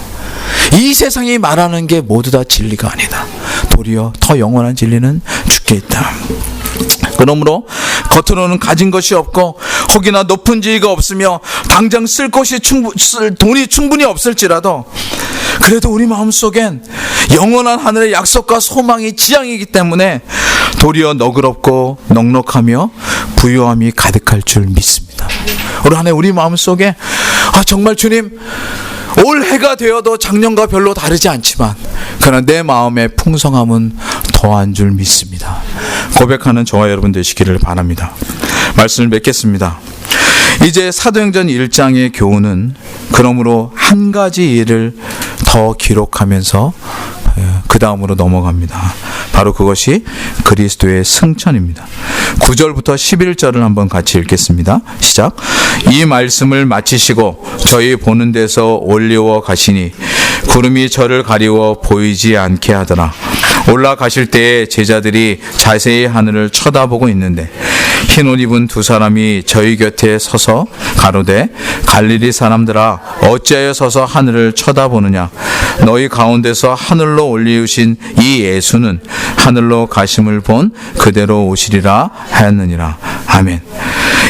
이 세상이 말하는 게 모두 다 진리가 아니다. 도리어 더 영원한 진리는 주께 있다. 그러므로 겉으로는 가진 것이 없고 혹이나 높은 지위가 없으며 당장 쓸 돈이 충분히 없을지라도 그래도 우리 마음속엔 영원한 하늘의 약속과 소망이 지향이기 때문에 도리어 너그럽고 넉넉하며 부유함이 가득할 줄 믿습니다. 올 한 해 우리 마음속에 정말 주님 올 해가 되어도 작년과 별로 다르지 않지만 그러나 내 마음의 풍성함은 더한 줄 믿습니다. 고백하는 저와 여러분 되시기를 바랍니다. 말씀을 맺겠습니다. 이제 사도행전 1장의 교훈은 그러므로 한 가지 일을 더 기록하면서 그 다음으로 넘어갑니다. 바로 그것이 그리스도의 승천입니다. 9절부터 11절을 한번 같이 읽겠습니다. 시작. 이 말씀을 마치시고 저희 보는 데서 올리워 가시니 구름이 저를 가리워 보이지 않게 하더라. 올라가실 때에 제자들이 자세히 하늘을 쳐다보고 있는데 흰 옷 입은 두 사람이 저희 곁에 서서 가로되 갈릴리 사람들아 어찌하여 서서 하늘을 쳐다보느냐. 너희 가운데서 하늘로 올리우신 이 예수는 하늘로 가심을 본 그대로 오시리라 하였느니라. 아멘.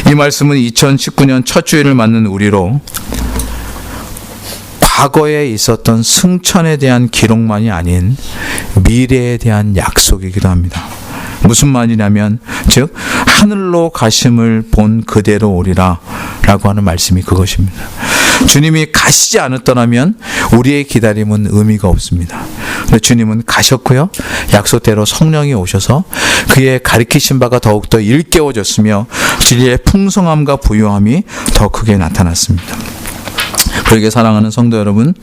이 말씀은 2019년 첫 주일을 맞는 우리로 과거에 있었던 승천에 대한 기록만이 아닌 미래에 대한 약속이기도 합니다. 무슨 말이냐면 즉 하늘로 가심을 본 그대로 오리라 라고 하는 말씀이 그것입니다. 주님이 가시지 않았더라면 우리의 기다림은 의미가 없습니다. 근데 주님은 가셨고요, 약속대로 성령이 오셔서 그의 가르치신 바가 더욱더 일깨워졌으며 진리의 풍성함과 부유함이 더 크게 나타났습니다. 그에게 사랑하는 성도 여러분,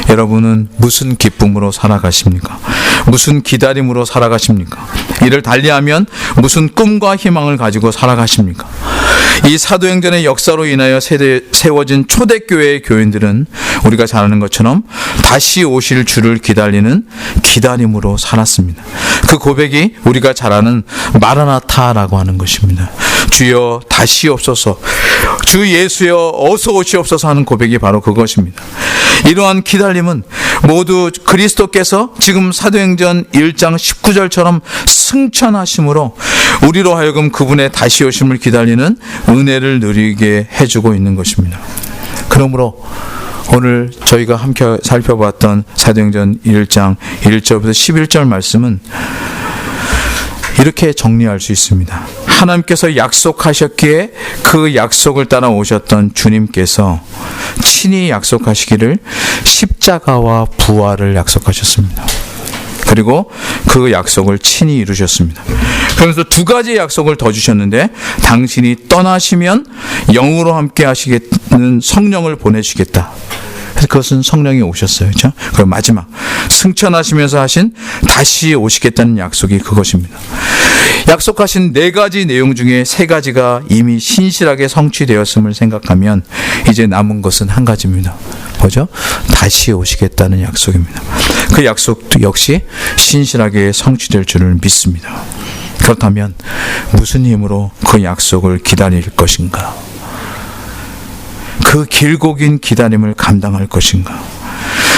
여러분은 무슨 기쁨으로 살아가십니까? 무슨 기다림으로 살아가십니까? 이를 달리하면 무슨 꿈과 희망을 가지고 살아가십니까? 이 사도행전의 역사로 인하여 세워진 초대교회의 교인들은 우리가 잘 아는 것처럼 다시 오실 주를 기다리는 기다림으로 살았습니다. 그 고백이 우리가 잘 아는 마라나타라고 하는 것입니다. 주여 다시 옵소서, 주 예수여 어서 오시옵소서 하는 고백이 바로 그것입니다. 이러한 기다림은 모두 그리스도께서 지금 사도행전 1장 19절처럼 승천하심으로 우리로 하여금 그분의 다시 오심을 기다리는 은혜를 누리게 해주고 있는 것입니다. 그러므로 오늘 저희가 함께 살펴봤던 사도행전 1장 1절부터 11절 말씀은 이렇게 정리할 수 있습니다. 하나님께서 약속하셨기에 그 약속을 따라 오셨던 주님께서 친히 약속하시기를 십자가와 부활을 약속하셨습니다. 그리고 그 약속을 친히 이루셨습니다. 그러면서 두 가지 약속을 더 주셨는데 당신이 떠나시면 영으로 함께 하시겠는 성령을 보내시겠다. 그래서 그것은 성령이 오셨어요. 그렇죠? 그리고 마지막 승천하시면서 하신 다시 오시겠다는 약속이 그것입니다. 약속하신 네 가지 내용 중에 세 가지가 이미 신실하게 성취되었음을 생각하면 이제 남은 것은 한 가지입니다. 뭐죠? 다시 오시겠다는 약속입니다. 그 약속도 역시 신실하게 성취될 줄을 믿습니다. 그렇다면 무슨 힘으로 그 약속을 기다릴 것인가? 그 길고 긴 기다림을 감당할 것인가?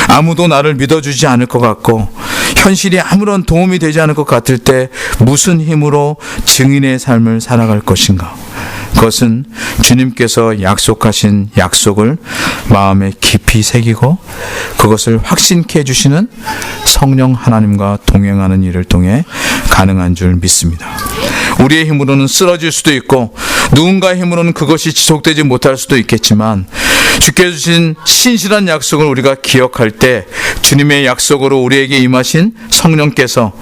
아무도 나를 믿어주지 않을 것 같고 현실이 아무런 도움이 되지 않을 것 같을 때 무슨 힘으로 증인의 삶을 살아갈 것인가? 그것은 주님께서 약속하신 약속을 마음에 깊이 새기고 그것을 확신케 해주시는 성령 하나님과 동행하는 일을 통해 가능한 줄 믿습니다. 우리의 힘으로는 쓰러질 수도 있고 누군가의 힘으로는 그것이 지속되지 못할 수도 있겠지만 주께 주신 신실한 약속을 우리가 기억할 때 주님의 약속으로 우리에게 임하신 성령께서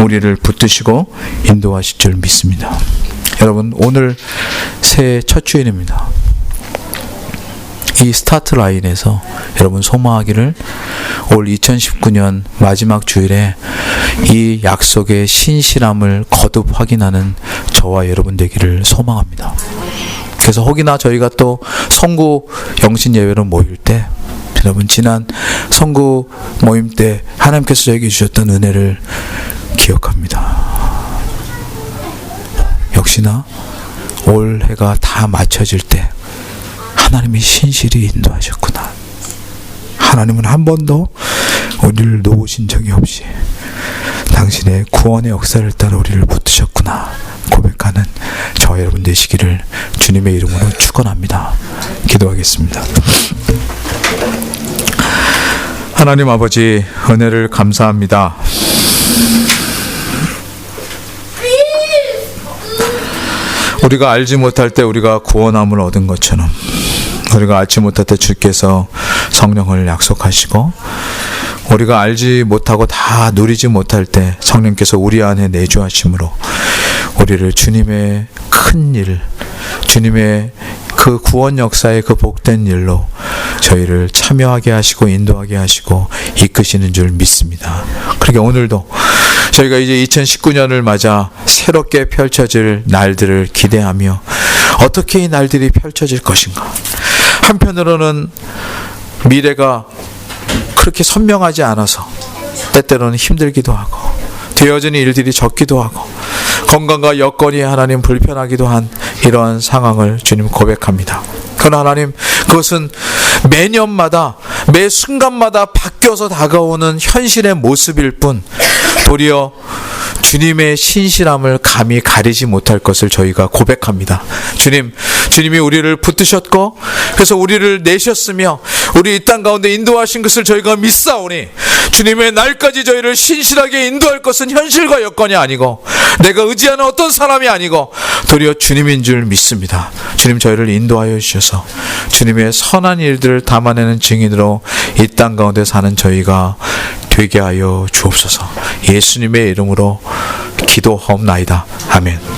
우리를 붙드시고 인도하실 줄 믿습니다. 여러분, 오늘 새해 첫 주일입니다. 이 스타트 라인에서 여러분 소망하기를 올 2019년 마지막 주일에 이 약속의 신실함을 거듭 확인하는 저와 여러분 되기를 소망합니다. 그래서 혹이나 저희가 또 성구 영신 예배로 모일 때 여러분 지난 성구 모임 때 하나님께서 저에게 주셨던 은혜를 기억합니다. 역시나 올해가 다 맞춰질 때 하나님이 신실히 인도하셨구나. 하나님은 한 번도 우리를 놓으신 적이 없이 당신의 구원의 역사를 따라 우리를 붙드셨구나 고백하는 저와 여러분 되시기를 주님의 이름으로 축원합니다. 기도하겠습니다. 하나님 아버지, 은혜를 감사합니다. 우리가 알지 못할 때 우리가 구원함을 얻은 것처럼 우리가 알지 못할 때 주께서 성령을 약속하시고 우리가 알지 못하고 다 누리지 못할 때 성령께서 우리 안에 내주하심으로 우리를 주님의 큰 일, 주님의 그 구원 역사의 그 복된 일로 저희를 참여하게 하시고 인도하게 하시고 이끄시는 줄 믿습니다. 그러니까 오늘도 저희가 이제 2019년을 맞아 새롭게 펼쳐질 날들을 기대하며 어떻게 이 날들이 펼쳐질 것인가. 한편으로는 미래가 그렇게 선명하지 않아서 때때로는 힘들기도 하고 되어지는 일들이 적기도 하고 건강과 여건이 하나님 불편하기도 한 이러한 상황을 주님 고백합니다. 그러나 하나님, 그것은 매년마다 매 순간마다 바뀌어서 다가오는 현실의 모습일 뿐 도리어 주님의 신실함을 감히 가리지 못할 것을 저희가 고백합니다. 주님이 우리를 붙드셨고 그래서 우리를 내셨으며 우리 이 땅 가운데 인도하신 것을 저희가 믿사오니 주님의 날까지 저희를 신실하게 인도할 것은 현실과 여건이 아니고 내가 의지하는 어떤 사람이 아니고 도리어 주님인 줄 믿습니다. 주님, 저희를 인도하여 주셔서 주님의 선한 일들을 담아내는 증인으로 이 땅 가운데 사는 저희가 되게 하여 주옵소서. 예수님의 이름으로 기도하옵나이다. 아멘.